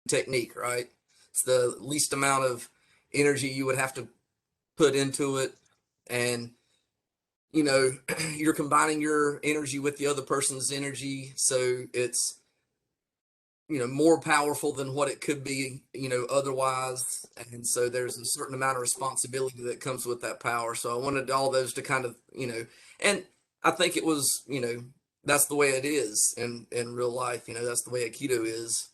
technique, right? It's the least amount of energy you would have to put into it. And, you know, you're combining your energy with the other person's energy. So it's, you know, more powerful than what it could be, you know, otherwise. And so there's a certain amount of responsibility that comes with that power. So I wanted all those to kind of, you know, and I think it was, you know, that's the way it is in real life. You know, that's the way Aikido is.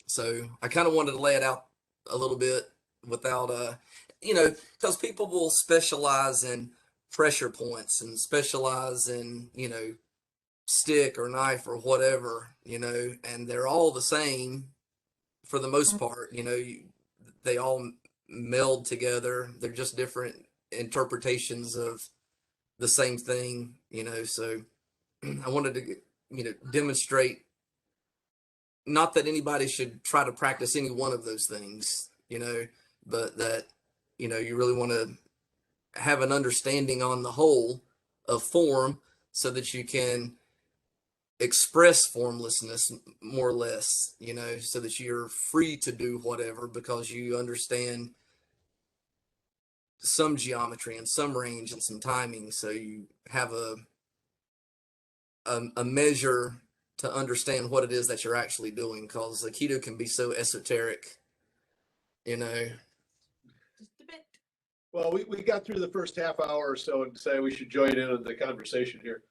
So I kind of wanted to lay it out a little bit without, you know, because people will specialize in pressure points and specialize in, you know, stick or knife or whatever, you know, and they're all the same for the most part. You know, they all meld together. They're just different interpretations of the same thing, you know. So I wanted to, you know, demonstrate not that anybody should try to practice any one of those things, you know, but that, you know, you really want to have an understanding on the whole of form so that you can express formlessness more or less, you know, so that you're free to do whatever because you understand some geometry and some range and some timing. So you have a measure to understand what it is that you're actually doing, because Aikido can be so esoteric, you know. Just a bit. Well, we got through the first half hour or so and decided we should join in on the conversation here.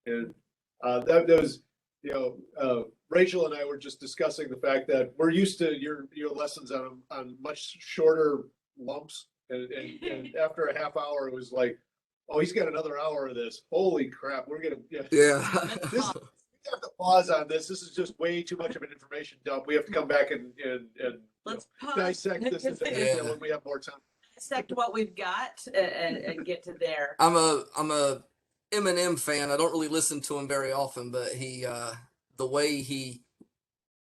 And that was, you know, Rachel and I were just discussing the fact that we're used to your lessons on much shorter lumps. And after a half hour, it was like, oh, he's got another hour of this. Holy crap, we're gonna Yeah. this, we have to pause on this. This is just way too much of an information dump. We have to come back and Let's dissect this into detail when we have more time. Dissect what we've got and get to there. I'm a Eminem fan. I don't really listen to him very often, but he the way he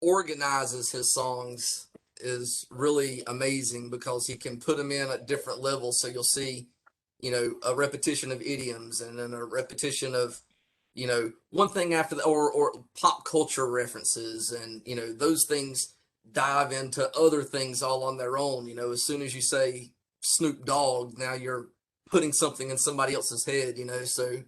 organizes his songs is really amazing because he can put them in at different levels. So you'll see, you know, a repetition of idioms and then a repetition of, you know, one thing after the, or pop culture references, and, you know, those things dive into other things all on their own. You know, as soon as you say Snoop Dogg, now you're putting something in somebody else's head, you know, so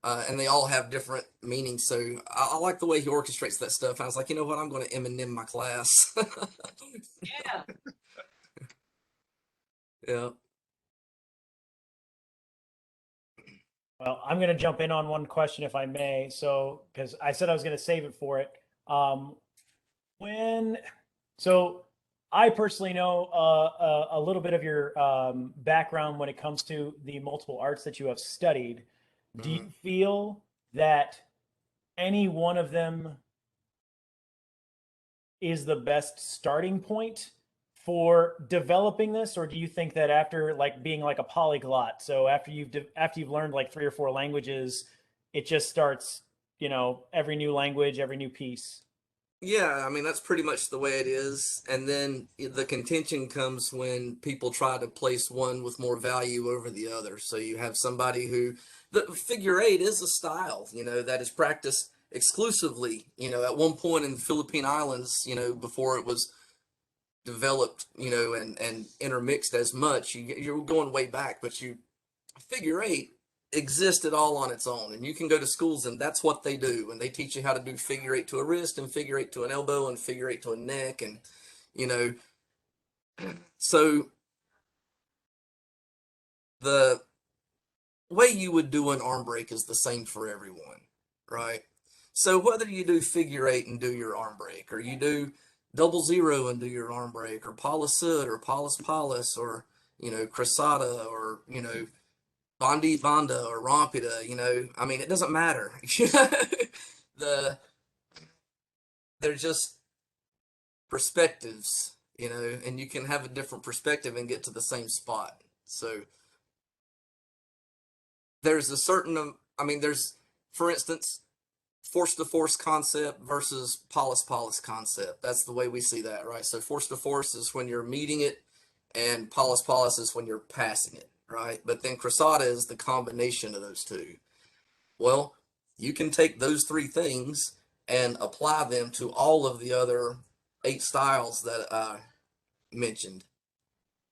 and they all have different meanings. So I like the way he orchestrates that stuff. I was like, you know what, I'm going to Eminem my class. Yeah. Yeah. Well, I'm going to jump in on one question if I may. So, because I said I was going to save it for it. So I personally know a little bit of your background when it comes to the multiple arts that you have studied. Do you feel that any one of them is the best starting point for developing this, or do you think that after like being like a polyglot, so after you've learned like 3 or 4 languages, it just starts, you know, every new language, every new piece? Yeah, I mean, that's pretty much the way it is. And then the contention comes when people try to place one with more value over the other. So you have somebody who, the figure eight is a style, you know, that is practiced exclusively, you know, at one point in the Philippine Islands, you know, before it was developed, you know, and intermixed as much. You're going way back, but figure eight existed all on its own, and you can go to schools and that's what they do, and they teach you how to do figure eight to a wrist and figure eight to an elbow and figure eight to a neck, and you know, so the way you would do an arm break is the same for everyone, right? So whether you do figure eight and do your arm break, or you do double zero and do your arm break, or Palasud or Palas, or, you know, Crasada, or, you know, Bondi Vonda or Rompida, you know, I mean, it doesn't matter. They're just perspectives, you know, and you can have a different perspective and get to the same spot. So there's a certain, I mean, there's, for instance, force to force concept versus polis concept. That's the way we see that, right? So force to force is when you're meeting it, and polis is when you're passing it, right? But then cruzada is the combination of those two. Well, you can take those 3 things and apply them to all of the other 8 styles that I mentioned,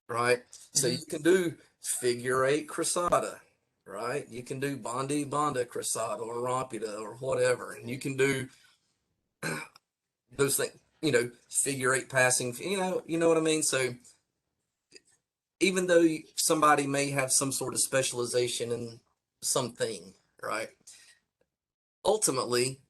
right? So Mhm. you can do figure 8 crisata, right? You can do Bondi Bonda crisata or Rompita or whatever, and you can do those things, figure 8 passing, you know what I mean? So even though somebody may have some sort of specialization in something, right? Ultimately,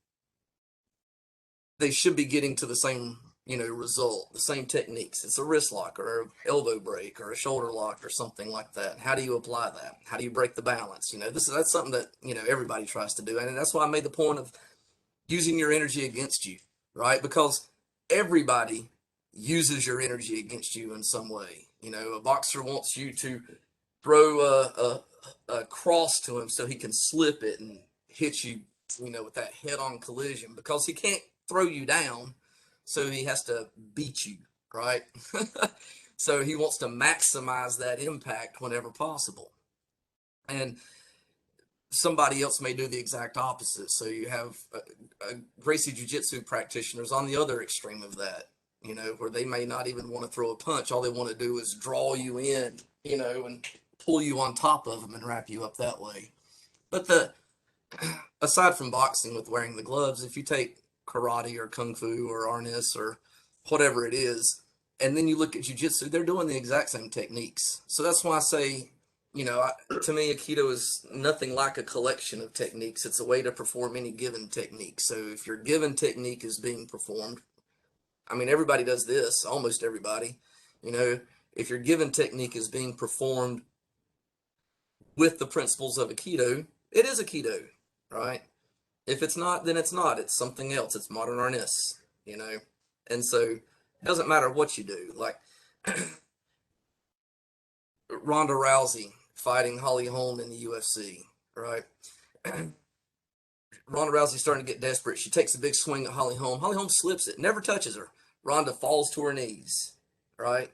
they should be getting to the same, result, the same techniques. It's a wrist lock or an elbow break or a shoulder lock or something like that. How do you apply that? How do you break the balance? That's something that, everybody tries to do. And that's why I made the point of using your energy against you, right? Because everybody uses your energy against you in some way. A boxer wants you to throw a cross to him so he can slip it and hit you, with that head-on collision because he can't throw you down, so he has to beat you, right? So he wants to maximize that impact whenever possible. And somebody else may do the exact opposite. So you have Gracie Jiu-Jitsu practitioners on the other extreme of that, where they may not even want to throw a punch. All they want to do is draw you in, and pull you on top of them and wrap you up that way. But aside from boxing with wearing the gloves, if you take karate or kung fu or arnis or whatever it is, and then you look at jiu-jitsu, they're doing the exact same techniques. So that's why I say, to me, Aikido is nothing like a collection of techniques. It's a way to perform any given technique. So if your given technique is being performed, I mean, everybody does this, almost everybody, if your given technique is being performed with the principles of Aikido, it is Aikido, right? If it's not, then it's not. It's something else. It's modern arnis, you know? And so it doesn't matter what you do. Like Ronda Rousey fighting Holly Holm in the UFC, right? Ronda Rousey's starting to get desperate. She takes a big swing at Holly Holm. Holly Holm slips it, never touches her. Ronda falls to her knees, right?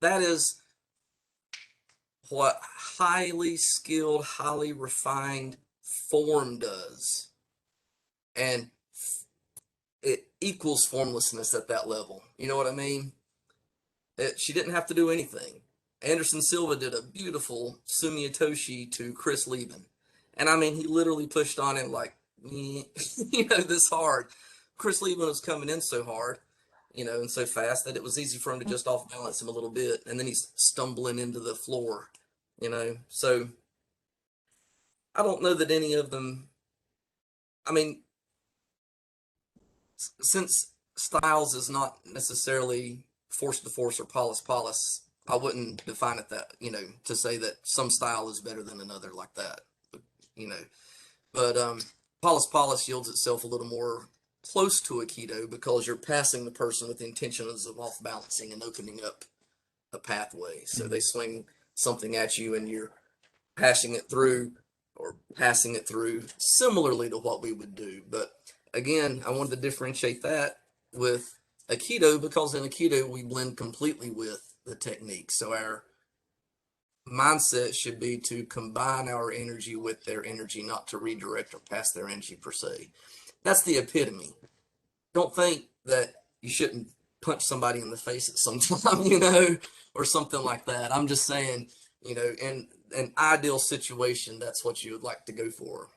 That is what highly skilled, highly refined form does. And it equals formlessness at that level. You know what I mean? She didn't have to do anything. Anderson Silva did a beautiful Sumiyotoshi to Chris Lieben. And I mean, he literally pushed on him like, this hard. Chris Lieben was coming in so hard, and so fast that it was easy for him to just off balance him a little bit. And then he's stumbling into the floor, So I don't know that any of them, I mean, since Styles is not necessarily force to force or polis, I wouldn't define it that, to say that some style is better than another like that, you know. But polis yields itself a little more close to Aikido because you're passing the person with the intentions of off balancing and opening up a pathway. So they swing something at you and you're passing it through similarly to what we would do. But again, I wanted to differentiate that with Aikido because in Aikido we blend completely with the technique. So our mindset should be to combine our energy with their energy, not to redirect or pass their energy per se. That's the epitome. Don't think that you shouldn't punch somebody in the face at some time, or something like that. I'm just saying, in an ideal situation, that's what you would like to go for.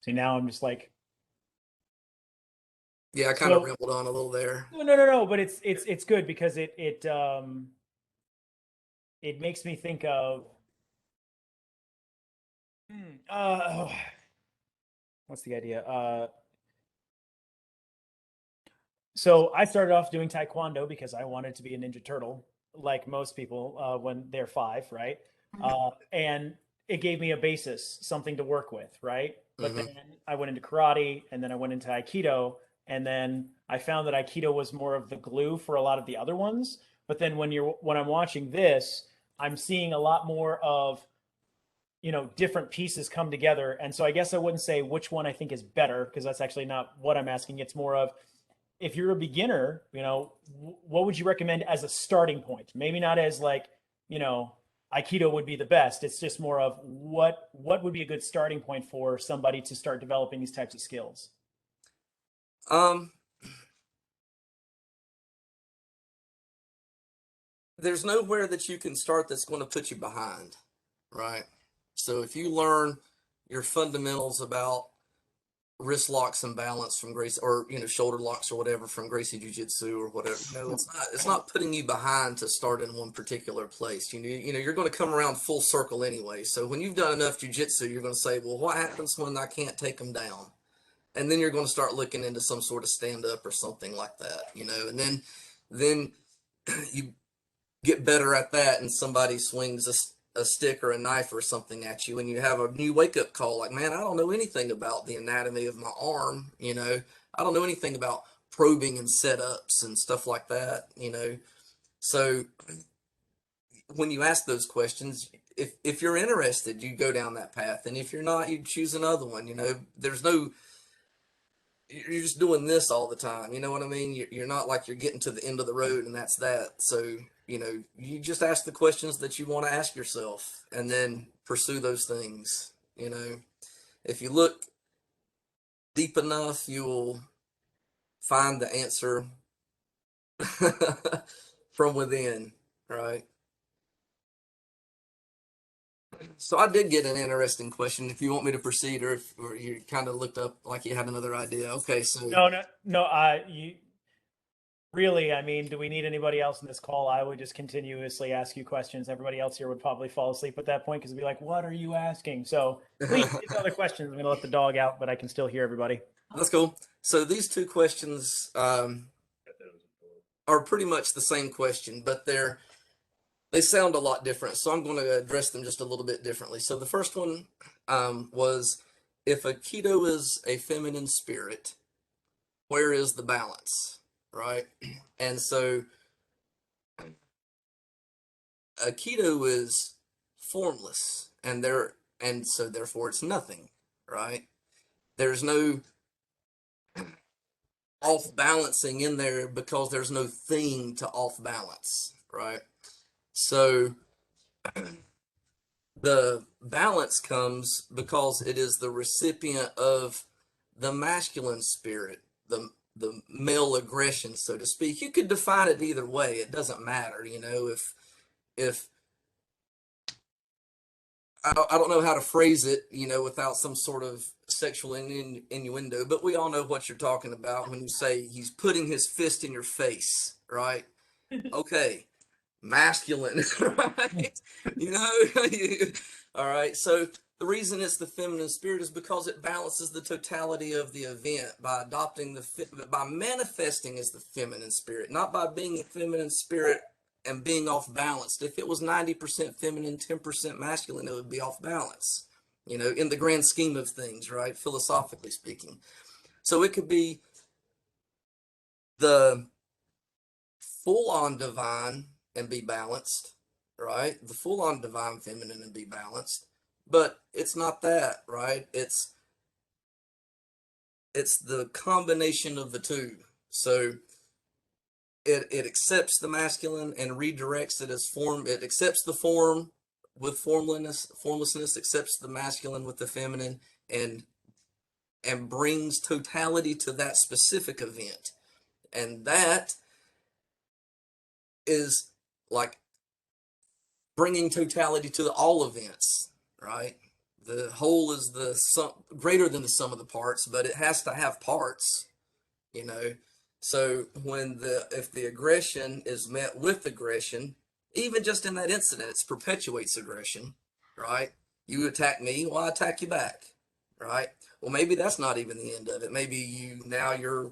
See, now I'm just like, Yeah, I kind of rambled on a little there. no, but it's good because it makes me think of what's the idea? So I started off doing Taekwondo because I wanted to be a Ninja Turtle, like most people when they're 5, right? And it gave me a basis, something to work with, right? But then I went into karate, and then I went into Aikido, and then I found that Aikido was more of the glue for a lot of the other ones. But then when I'm watching this, I'm seeing a lot more of different pieces come together. And so I guess I wouldn't say which one I think is better because that's actually not what I'm asking. It's more of if you're a beginner, what would you recommend as a starting point? Maybe not as like, Aikido would be the best. It's just more of what would be a good starting point for somebody to start developing these types of skills. Um, there's nowhere that you can start that's going to put you behind, right? So if you learn your fundamentals about wrist locks and balance from Gracie, or shoulder locks or whatever from Gracie Jiu Jitsu or whatever, it's not putting you behind to start in one particular place. You're going to come around full circle anyway. So when you've done enough Jiu Jitsu, you're going to say, well, what happens when I can't take them down? And then you're going to start looking into some sort of stand up or something like that, and then you get better at that, and somebody swings a stick or a knife or something at you, and you have a new wake up call like, man, I don't know anything about the anatomy of my arm. I don't know anything about probing and setups and stuff like that. So when you ask those questions, if you're interested, you go down that path, and if you're not, you choose another one. You're just doing this all the time. You know what I mean? You're not like you're getting to the end of the road and that's that. So, you just ask the questions that you want to ask yourself and then pursue those things. If you look deep enough, you'll find the answer from within, right? So I did get an interesting question. If you want me to proceed, or you kind of looked up like you had another idea. Okay, so No. You really, I mean, do we need anybody else in this call? I would just continuously ask you questions. Everybody else here would probably fall asleep at that point because it'd be like, "What are you asking?" So please, get other questions. I'm gonna let the dog out, but I can still hear everybody. That's cool. So these two questions are pretty much the same question, but they sound a lot different. So I'm going to address them just a little bit differently. So the first one was, if Aikido is a feminine spirit, where is the balance, right? And so Aikido is formless, and so therefore it's nothing, right? There's no off balancing in there because there's no thing to off balance, right? So the balance comes because it is the recipient of the masculine spirit, the male aggression, so to speak. You could define it either way. It doesn't matter, if I don't know how to phrase it, without some sort of sexual innuendo, but we all know what you're talking about when you say he's putting his fist in your face, right? Okay, masculine, right? All right. So the reason it's the feminine spirit is because it balances the totality of the event by by manifesting as the feminine spirit, not by being a feminine spirit and being off balanced. If it was 90% feminine, 10% masculine, it would be off balance, in the grand scheme of things, right? Philosophically speaking. So it could be the full on divine and be balanced, right? The full on divine feminine and be balanced. But it's not that, right? It's the combination of the two. So it accepts the masculine and redirects it as form. It accepts the form with formlessness, accepts the masculine with the feminine, and brings totality to that specific event. And that is like bringing totality to all events, right? The whole is the sum, greater than the sum of the parts, but it has to have parts, you know. So if the aggression is met with aggression, even just in that incident, it perpetuates aggression, right? You attack me, well, I attack you back, right? Well, maybe that's not even the end of it. Maybe your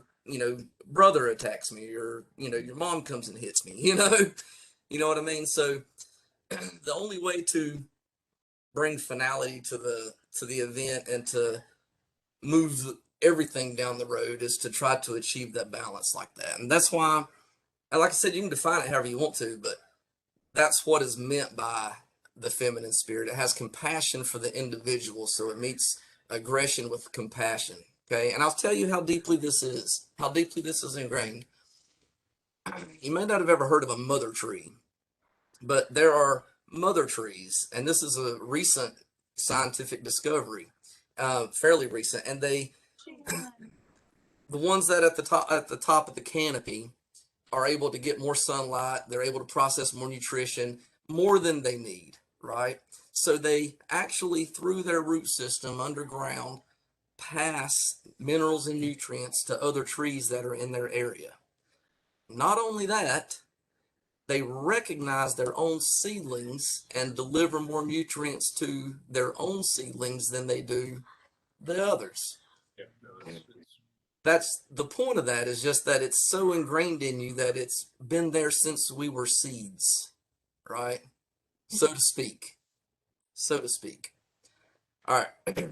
brother attacks me, or your mom comes and hits me, you know what I mean? So the only way to bring finality to the event and to move everything down the road is to try to achieve that balance like that. And that's why, and like I said, you can define it however you want to, but that's what is meant by the feminine spirit. It has compassion for the individual, so it meets aggression with compassion. Okay, and I'll tell you how deeply this is ingrained. You may not have ever heard of a mother tree, but there are mother trees, and this is a recent scientific discovery, fairly recent, and the ones that at the top of the canopy are able to get more sunlight, they're able to process more nutrition, more than they need, right? So they actually, through their root system underground, pass minerals and nutrients to other trees that are in their area. Not only that, they recognize their own seedlings and deliver more nutrients to their own seedlings than they do the others. Yeah, no, That's the point of that, is just that it's so ingrained in you that it's been there since we were seeds, right? So to speak. So to speak. All right.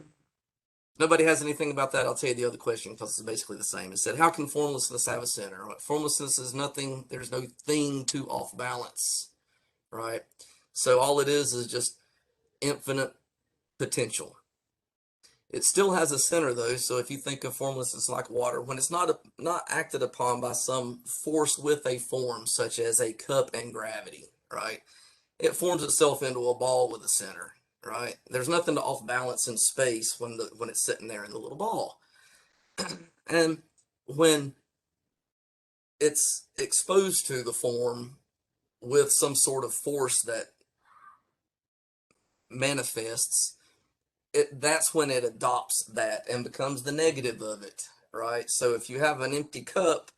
Nobody has anything about that. I'll tell you the other question because it's basically the same. It said, how can formlessness have a center? Right? Formlessness is nothing, there's no thing to off balance, right? So all it is just infinite potential. It still has a center though, so if you think of formlessness like water, when it's not acted upon by some force with a form, such as a cup and gravity, right? It forms itself into a ball with a center, right? There's nothing to off balance in space when it's sitting there in the little ball. And when it's exposed to the form with some sort of force that manifests, that's when it adopts that and becomes the negative of it, right? So if you have an empty cup,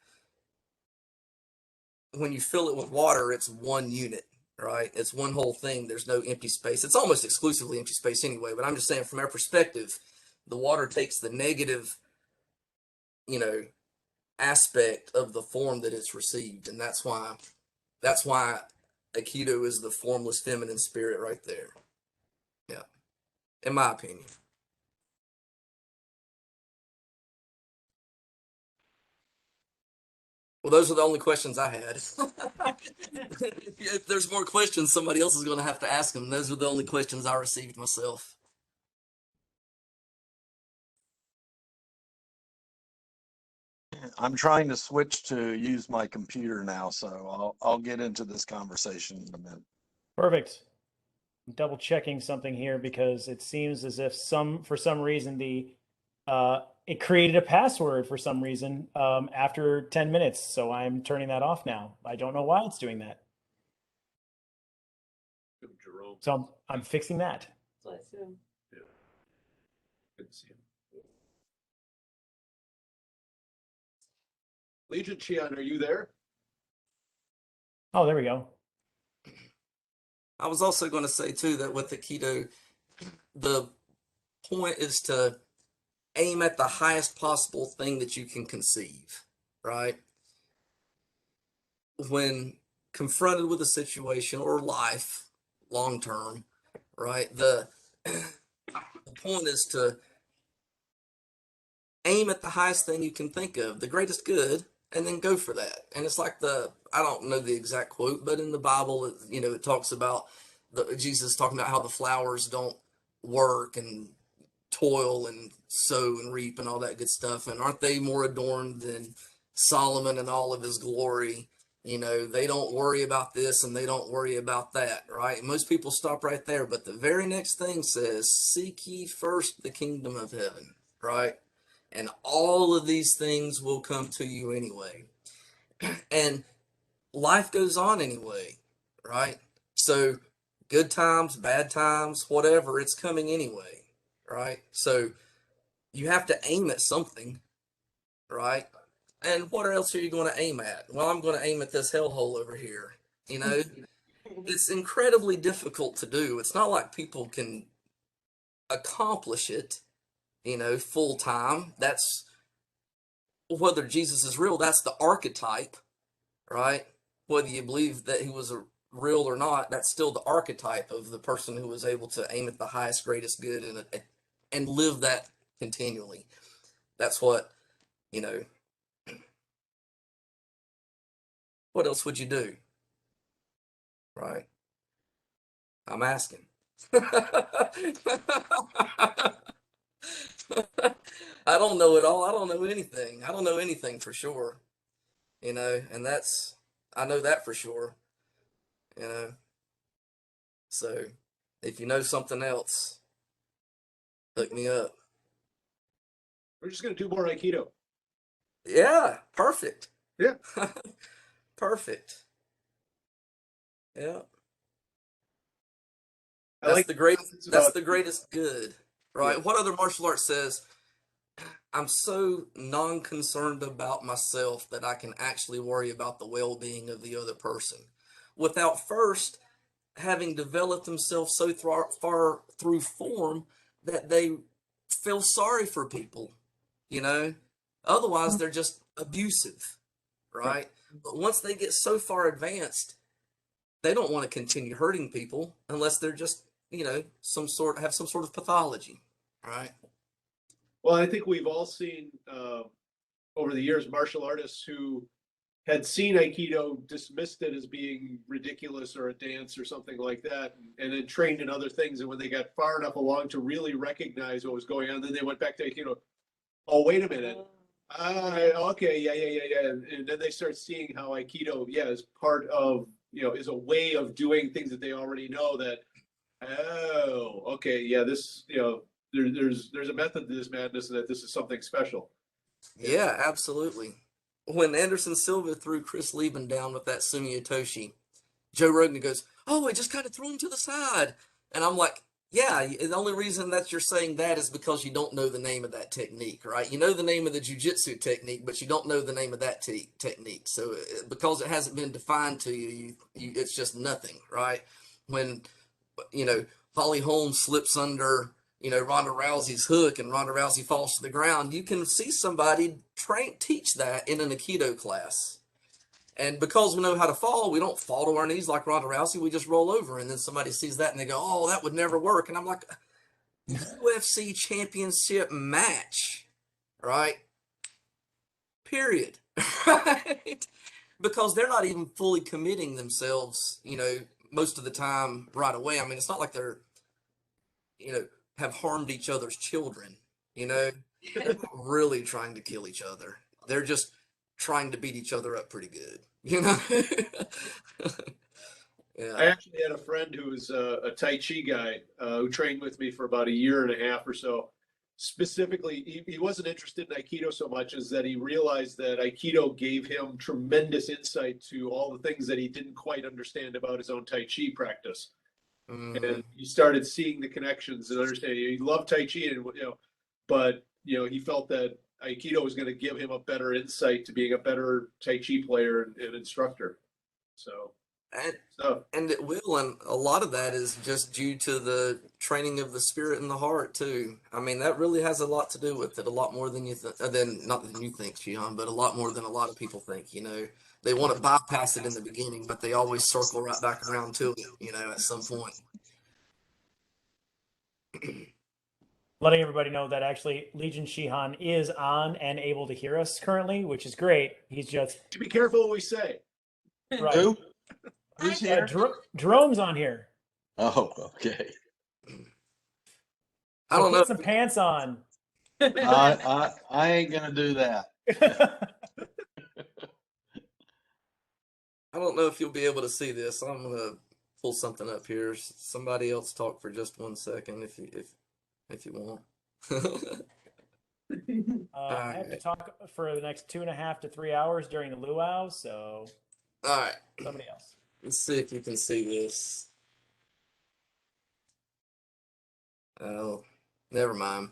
when you fill it with water, it's one unit, right? It's one whole thing. There's no empty space. It's almost exclusively empty space anyway, but I'm just saying from our perspective, the water takes the negative, you know, aspect of the form that it's received, and that's why Aikido is the formless feminine spirit right there. Yeah, in my opinion. Well, those are the only questions I had. If there's more questions, somebody else is going to have to ask them. Those are the only questions I received myself. I'm trying to switch to use my computer now, so I'll get into this conversation in a minute. Perfect. I'm double checking something here because it seems as if for some reason it created a password for some reason after 10 minutes. So I'm turning that off now. I don't know why it's doing that. Jerome. So I'm fixing that. Good to see him. Legion Chian, are you there? Oh, there we go. I was also going to say too that with Aikido, the point is to aim at the highest possible thing that you can conceive, right? When confronted with a situation or life long term, right? The point is to aim at the highest thing you can think of, the greatest good, and then go for that. And it's like I don't know the exact quote, but in the Bible, it talks about Jesus talking about how the flowers don't work and toil and sow and reap and all that good stuff. And aren't they more adorned than Solomon and all of his glory? They don't worry about this and they don't worry about that, right? Most people stop right there, but the very next thing says, seek ye first the kingdom of heaven, right? And all of these things will come to you anyway. And life goes on anyway, right? So good times, bad times, whatever, it's coming anyway, right? So you have to aim at something, right? And what else are you going to aim at? Well, I'm going to aim at this hellhole over here. It's incredibly difficult to do. It's not like people can accomplish it, full time. That's whether Jesus is real, that's the archetype, right? Whether you believe that he was real or not, that's still the archetype of the person who was able to aim at the highest, greatest good and live that continually. That's what, what else would you do? Right? I'm asking. I don't know it all. I don't know anything. I don't know anything for sure, and I know that for sure, you know. So if you know something else, hook me up. We're just gonna do more Aikido. Yeah, perfect. Yeah. Perfect. Yeah. I That's like the great it's that's about the greatest good, right? Yeah. What other martial art says, I'm so non-concerned about myself that I can actually worry about the well-being of the other person without first having developed themselves so far through form that they feel sorry for people, you know? Otherwise, they're just abusive, Right. right? But once they get so far advanced, they don't want to continue hurting people unless they're just, have some sort of pathology, right? Well, I think we've all seen over the years martial artists who had seen Aikido, dismissed it as being ridiculous or a dance or something like that, and then trained in other things. And when they got far enough along to really recognize what was going on, then they went back to Aikido. Oh, wait a minute. Okay, yeah. And then they start seeing how Aikido, yeah, is part of, is a way of doing things that they already know that, oh, okay, yeah, this, there's a method to this madness and that this is something special. Yeah, absolutely. When Anderson Silva threw Chris Lieben down with that Sumiotoshi, Joe Rogan goes, "Oh, I just kind of threw him to the side," and I'm like, "Yeah, the only reason that you're saying that is because you don't know the name of that technique, right? You know the name of the jujitsu technique, but you don't know the name of that technique. So because it hasn't been defined to you, it's just nothing, right? When Holly Holmes slips under." Ronda Rousey's hook and Ronda Rousey falls to the ground. You can see somebody teach that in an Aikido class. And because we know how to fall, we don't fall to our knees like Ronda Rousey. We just roll over. And then somebody sees that and they go, "Oh, that would never work." And I'm like, UFC championship match, right? Period. Right? Because they're not even fully committing themselves, most of the time right away. I mean, it's not like they're, you know, have harmed each other's children, you know? They're not really trying to kill each other. They're just trying to beat each other up pretty good, you know? I Yeah. actually had a friend who was a Tai Chi guy who trained with me for about a year and a half or so. Specifically, he wasn't interested in Aikido so much as that he realized that Aikido gave him tremendous insight to all the things that he didn't quite understand about his own Tai Chi practice. Hmm. And he started seeing the connections and understanding. He loved Tai Chi, and but he felt that Aikido was going to give him a better insight to being a better Tai Chi player and instructor. So, And, so and it will, and a lot of that is just due to the training of the spirit and the heart too. I mean, that really has a lot to do with it, a lot more than not than you think, Shion, but a lot more than a lot of people think. They want to bypass it in the beginning, but they always circle right back around to it, at some point. Letting everybody know that actually Legion Shihan is on and able to hear us currently, which is great. He's just to be careful what we say. right. Who? Who's here? Jerome's on here. Oh, okay. I So don't know. put some pants on. I ain't gonna do that. I don't know if you'll be able to see this. I'm gonna pull something up here. Somebody else talk for just 1 second if you want. All I have to right. talk for the next 2.5 to 3 hours during the luau, so All right. somebody else. Let's see if you can see this. Oh, never mind.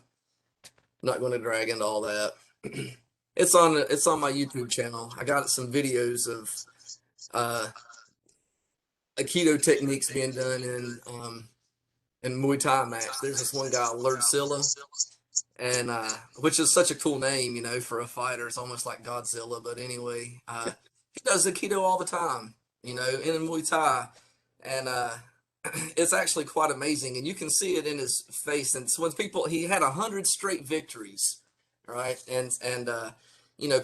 I'm not going to drag into all that. It's on my YouTube channel. I got some videos of uh, Aikido techniques being done in Muay Thai match. There's this one guy, Silla, and which is such a cool name, for a fighter. It's almost like Godzilla. But anyway, he does Aikido all the time, in Muay Thai, and it's actually quite amazing, and you can see it in his face. And so when he had 100 straight victories, right? And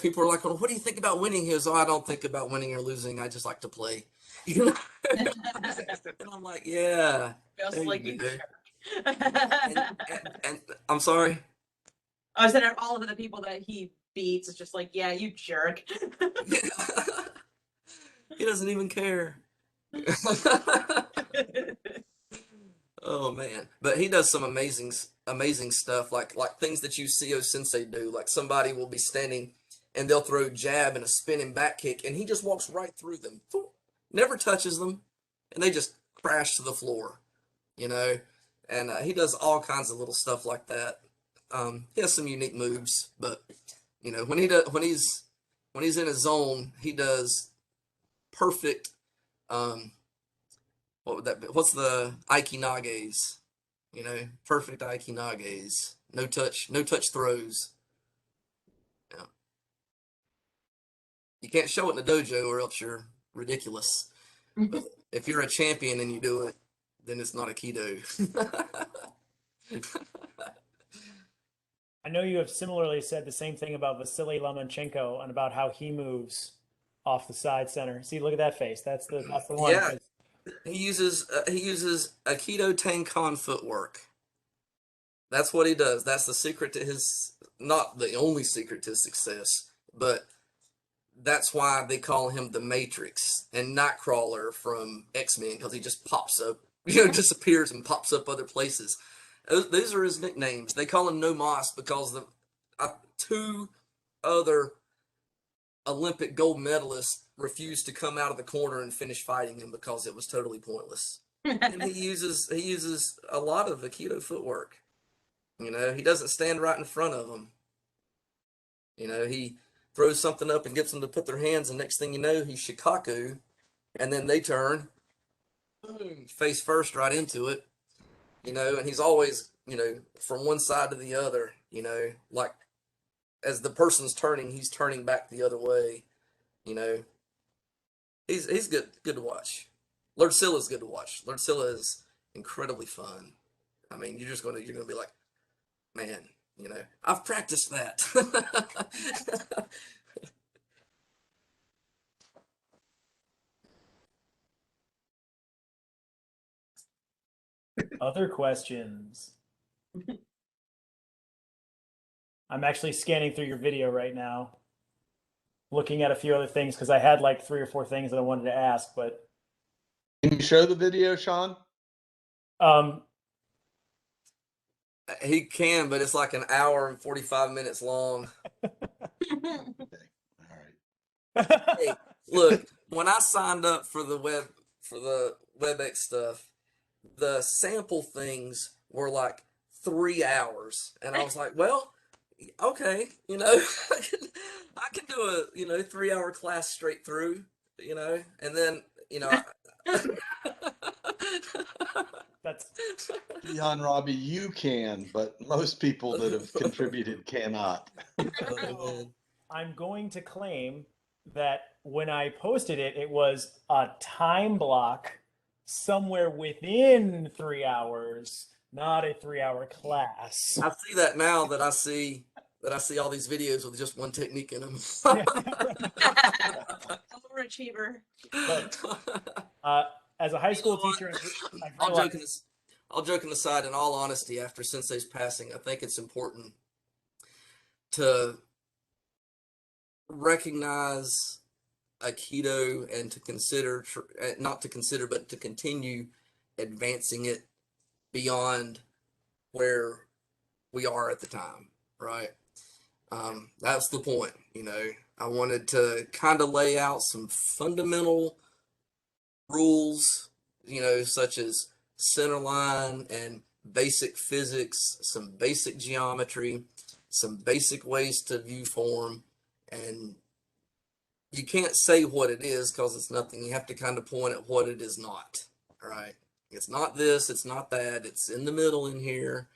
people are like, "Well, what do you think about winning?" He goes, "Oh, I don't think about winning or losing. I just like to play." You know? And I'm like, "Yeah, Feels there like you you go." jerk. And I'm sorry. I said all of the people that he beats, it's just like, yeah, you jerk. He doesn't even care. Oh man, but he does some amazing stuff, like things that you see O Sensei do. Like somebody will be standing and they'll throw jab and a spinning back kick, and he just walks right through them, never touches them, and they just crash to the floor. You know, and he does all kinds of little stuff like that. He has some unique moves, but you know when he's in his zone, he does perfect. Um, what would that be? What's the Aikinages? You know, perfect Aikinages. No touch throws. Yeah. You can't show it in the dojo or else you're ridiculous. But if you're a champion and you do it, then it's not a Aikido. I know you have similarly said the same thing about Vasily Lomachenko and about how he moves off the side center. See, look at that face. That's the one. Yeah, he uses Aikido Tenkan footwork. That's what he does. That's the secret to his, not the only secret to his success, but that's why they call him the Matrix and Nightcrawler from X-Men, because he just pops up, disappears and pops up other places. Those are his nicknames. They call him No Mas because the two other Olympic gold medalists refused to come out of the corner and finish fighting him because it was totally pointless. And he uses a lot of Aikido footwork. He doesn't stand right in front of them. He throws something up and gets them to put their hands, and next thing you know, he's shikaku, and then they turn, boom, face first right into it, and he's always, from one side to the other, like as the person's turning, he's turning back the other way, you know. He's good to watch. Lord Silla's good to watch. Lord Silla is incredibly fun. I mean, you're gonna be like, man, I've practiced that. Other questions? I'm actually scanning through your video right now, looking at a few other things because I had like 3 or 4 things that I wanted to ask, but Can you show the video, Sean? um, He can, but it's like an hour and 45 minutes long. Okay. All right. Hey, look, when I signed up for the WebEx stuff, the sample things were like 3 hours, and I was like, well, okay, I can do a 3-hour class straight through, and then that's Jan Robbie, you can, but most people that have contributed cannot. Oh, I'm going to claim that when I posted it, it was a time block somewhere within 3 hours, not a 3 hour class. I see that now that I see all these videos with just one technique in them. Overachiever. But as a high school teacher, I've realized All joking aside, in all honesty, after Sensei's passing, I think it's important to recognize Aikido and to consider, not to consider, but to continue advancing it beyond where we are at the time, right? That's the point, I wanted to kind of lay out some fundamental rules, such as center line and basic physics, some basic geometry, some basic ways to view form, and you can't say what it is because it's nothing. You have to kind of point at what it is not. All right. It's not this, it's not that, it's in the middle in here,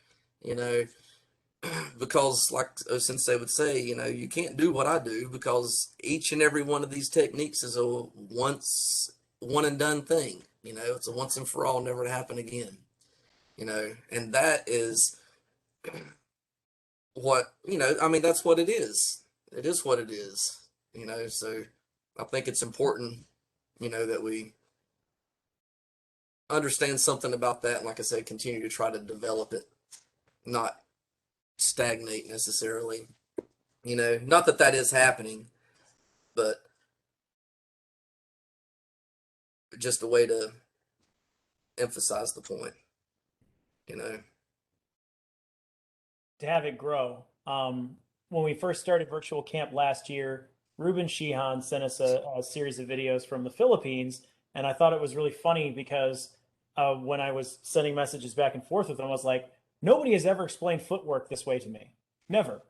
because like Sensei would say, you can't do what I do because each and every one of these techniques is a one and done thing. It's a once and for all, never to happen again. And that is what, I mean, that's what it is. It is what it is, so I think it's important, that we understand something about that. And like I said, continue to try to develop it, not stagnate necessarily, not that that is happening, but just a way to emphasize the point. you know. To have it grow. When we first started virtual camp last year, Ruben Shihan sent us a series of videos from the Philippines, and I thought it was really funny because when I was sending messages back and forth with him, I was like, nobody has ever explained footwork this way to me. Never.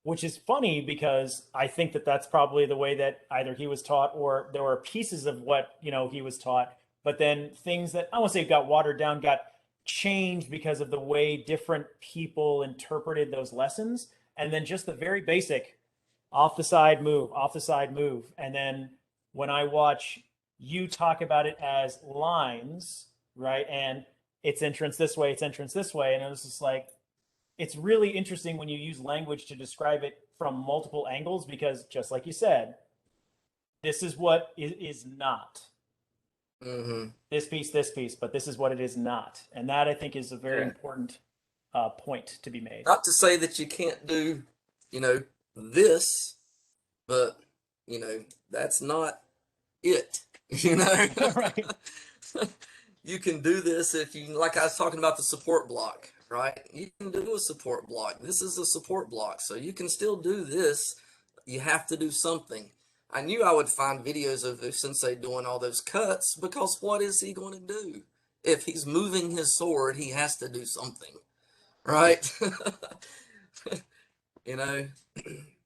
Which is funny because I think that that's probably the way that either he was taught or there were pieces of what, he was taught, but then things that I won't say got watered down, got changed because of the way different people interpreted those lessons. And then just the very basic off the side move, off the side move. And then when I watch you talk about it as lines, right? And it's entrance this way, it's entrance this way. And it was just like, it's really interesting when you use language to describe it from multiple angles because just like you said, this is what it is not. Mm-hmm. This piece, but this is what it is not. And that I think is a very important point to be made. Not to say that you can't do, this, but, that's not it, Right. You can do this if you, like I was talking about the support block, right? You can do a support block. This is a support block. So you can still do this. You have to do something. I knew I would find videos of the sensei doing all those cuts because what is he going to do? If he's moving his sword, he has to do something, right?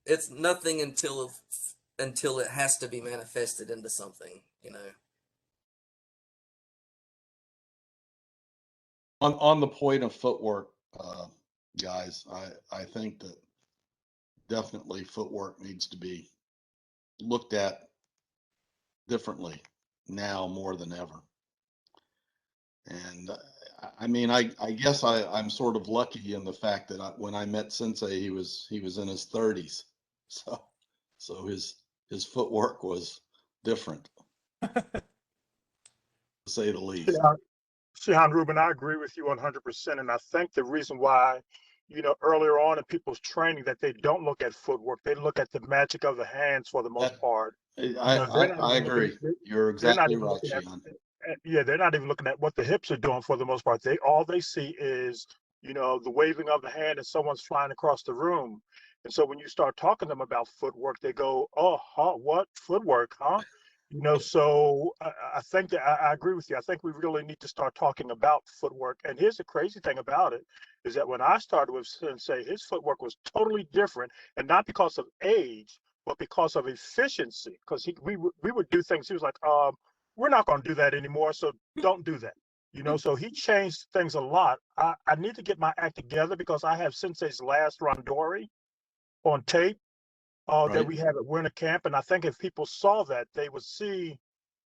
It's nothing until it has to be manifested into something, On the point of footwork, guys, I think that definitely footwork needs to be looked at differently now more than ever. And I mean, I guess I'm sort of lucky in the fact that when I met Sensei, he was in his 30s, so his footwork was different, to say the least. Yeah, Shihan Ruben, I agree with you 100%. And I think the reason why, earlier on in people's training that they don't look at footwork, they look at the magic of the hands for the most part. I agree. You're exactly right, Shihan. Yeah, they're not even looking at what the hips are doing for the most part. All they see is, the waving of the hand and someone's flying across the room. And so when you start talking to them about footwork, they go, "Oh, huh, what footwork, huh?" So I think that I agree with you. I think we really need to start talking about footwork. And here's the crazy thing about it is that when I started with Sensei, his footwork was totally different, and not because of age, but because of efficiency. Because we would do things. He was like, we're not going to do that anymore, so don't do that. So he changed things a lot. I need to get my act together because I have Sensei's last randori on tape that Right. we have at winter camp. And I think if people saw that, they would see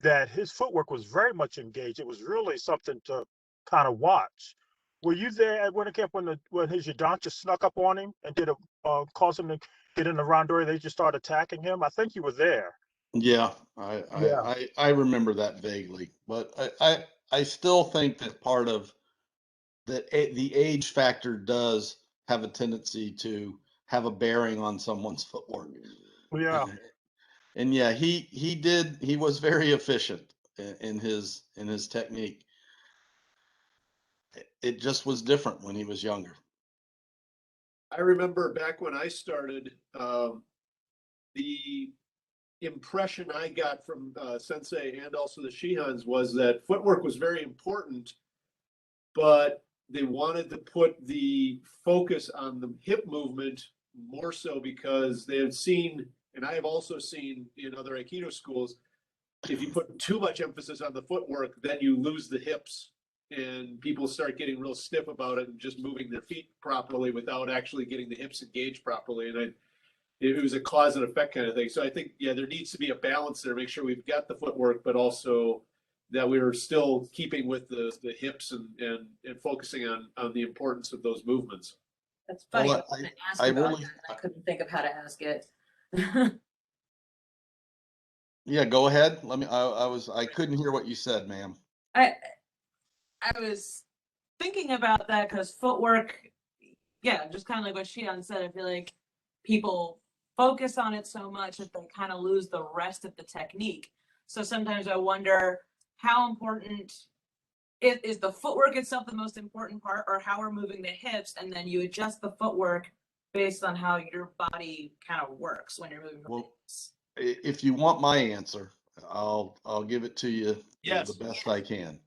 that his footwork was very much engaged. It was really something to kind of watch. Were you there at winter camp when his Yadoncha snuck up on him and did cause him to get in the randori? They just started attacking him. I think you were there. Yeah, Yeah. I remember that vaguely, but I still think that part of that the age factor does have a tendency to have a bearing on someone's footwork. Yeah. And yeah, he was very efficient in his technique. It just was different when he was younger. I remember back when I started, the impression I got from Sensei and also the Shihans was that footwork was very important, but they wanted to put the focus on the hip movement more so because they had seen, and I have also seen in other Aikido schools, if you put too much emphasis on the footwork, then you lose the hips and people start getting real stiff about it and just moving their feet properly without actually getting the hips engaged properly. And it was a cause and effect kind of thing. So I think, yeah, there needs to be a balance there, make sure we've got the footwork, but also that we are still keeping with the hips and focusing on the importance of those movements. That's funny. Well, I was gonna ask I about really- that, and I couldn't think of how to ask it. Yeah, go ahead. I couldn't hear what you said, ma'am. I was thinking about that because footwork, yeah, just kind of like what Shion said, I feel like people focus on it so much that they kind of lose the rest of the technique. So sometimes I wonder how important is the footwork itself the most important part, or how we're moving the hips, and then you adjust the footwork based on how your body kind of works when you're moving from the Well, hips? if you want my answer, I'll give it to you Yes. the best I can.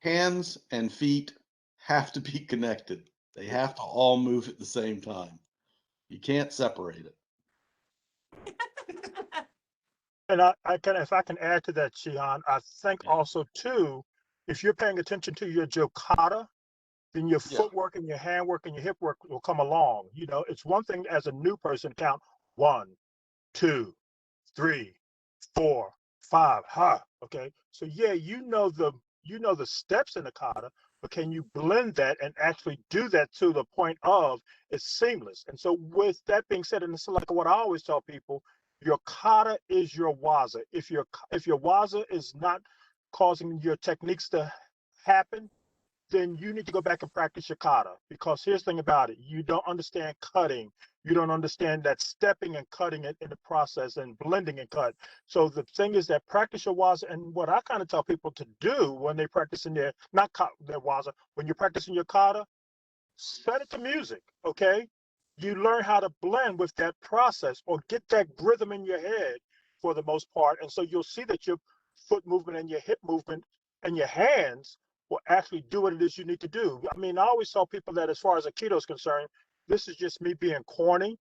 Hands and feet have to be connected. They have to all move at the same time. You can't separate it. And I can, if I can add to that, Shihan, I think Yeah. also too, if you're paying attention to your Jokata, then your Yeah. footwork and your handwork and your hip work will come along. You know, it's one thing as a new person to count 1, 2, 3, 4, 5. Ha. Okay. So yeah, you know the steps in the kata, but can you blend that and actually do that to the point of it's seamless? And so with that being said, and it's like what I always tell people, your kata is your waza. If your waza is not causing your techniques to happen, then you need to go back and practice your kata, because here's the thing about it. You don't understand cutting. You don't understand that stepping and cutting it in the process and blending and cut. So the thing is that practice your waza. And what I kind of tell people to do when they practice in their, not their waza, when you're practicing your kata, set it to music, okay? You learn how to blend with that process or get that rhythm in your head for the most part. And so you'll see that your foot movement and your hip movement and your hands will actually do what it is you need to do. I mean, I always tell people that as far as Aikido is concerned, this is just me being corny.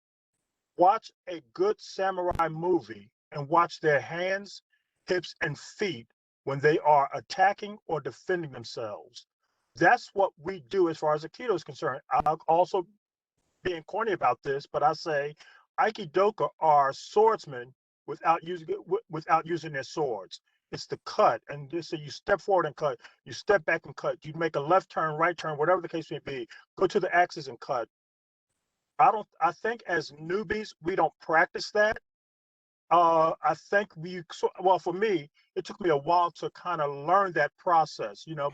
Watch a good samurai movie and watch their hands, hips, and feet when they are attacking or defending themselves. That's what we do as far as Aikido is concerned. I'll also being corny about this, but I say Aikidoka are swordsmen without using their swords. It's the cut, and so you step forward and cut, you step back and cut, you make a left turn, right turn, whatever the case may be. Go to the axis and cut. I think as newbies we don't practice that. I think well, for me, it took me a while to kind of learn that process. You know,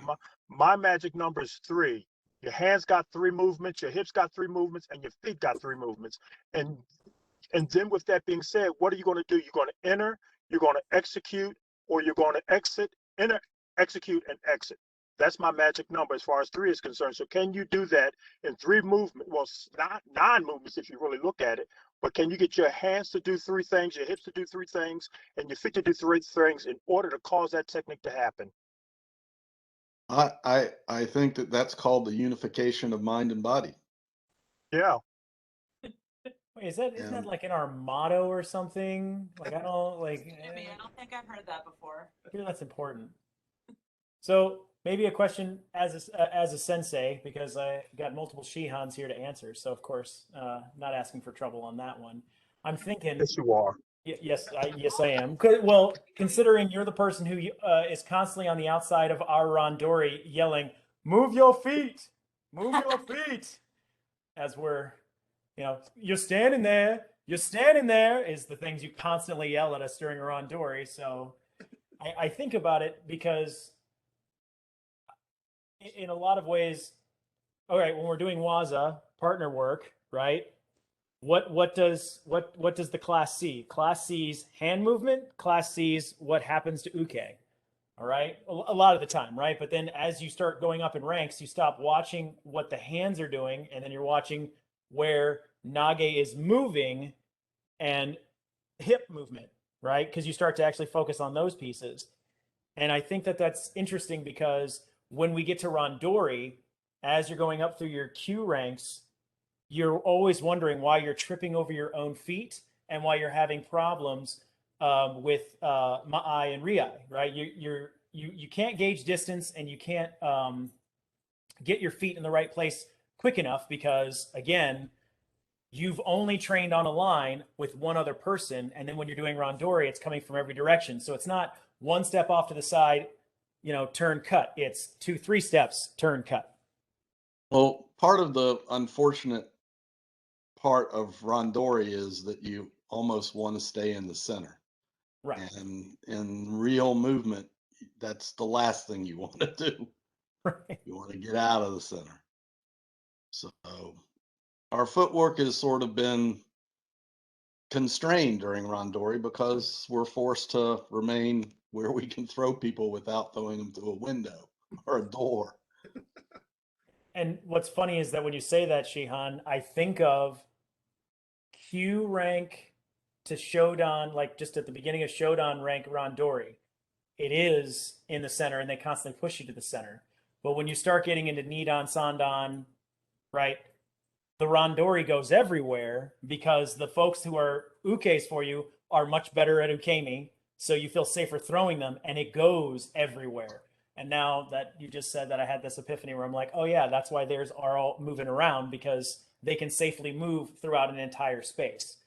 my magic number is 3. Your hands got 3 movements, your hips got 3 movements, and your feet got 3 movements. And then with that being said, what are you going to do? You're going to enter, you're going to execute, or you're going to exit, enter, execute, and exit. That's my magic number as far as 3 is concerned. So can you do that in 3 movements? Well, not 9 movements if you really look at it, but can you get your hands to do 3 things, your hips to do 3 things, and your feet to do 3 things in order to cause that technique to happen? I think that that's called the unification of mind and body. Yeah. Wait, isn't that And like in our motto or something? Like I don't like. Maybe I don't think I've heard that before. I feel that's important. So maybe a question as a sensei, because I got multiple Shihans here to answer. So of course, not asking for trouble on that one. I'm thinking. Yes, you are. Yes, I am. Well, considering you're the person who is constantly on the outside of our rondori yelling, "Move your feet, move your feet," as we're, you're standing there, is the things you constantly yell at us during a rondori. So I think about it because in a lot of ways, all right, when we're doing waza partner work, right? What does the class see? Class sees hand movement. Class sees what happens to uke. All right, a lot of the time, right? But then as you start going up in ranks, you stop watching what the hands are doing, and then you're watching where nage is moving and hip movement, right? Because you start to actually focus on those pieces. And I think that that's interesting because when we get to randori, as you're going up through your Q ranks, you're always wondering why you're tripping over your own feet and why you're having problems with ma'ai and riai, right? You can't gauge distance, and you can't get your feet in the right place quick enough because, again, you've only trained on a line with one other person, and then when you're doing randori, it's coming from every direction. So it's not one step off to the side, turn, cut. It's 2, 3 steps, turn, cut. well, part of the unfortunate part of randori is that you almost want to stay in the center. Right. And in real movement, that's the last thing you want to do. Right. You want to get out of the center. So our footwork has sort of been constrained during randori because we're forced to remain where we can throw people without throwing them through a window. or a door. And what's funny is that when you say that, Shihan, I think of Q rank to Shodan, like just at the beginning of Shodan rank Randori. It is in the center and they constantly push you to the center. But when you start getting into Nidan, Sandan, right, the Randori goes everywhere because the folks who are ukes for you are much better at ukemi. So you feel safer throwing them and it goes everywhere. And now that you just said that, I had this epiphany where I'm like, oh yeah, that's why theirs are all moving around, because they can safely move throughout an entire space.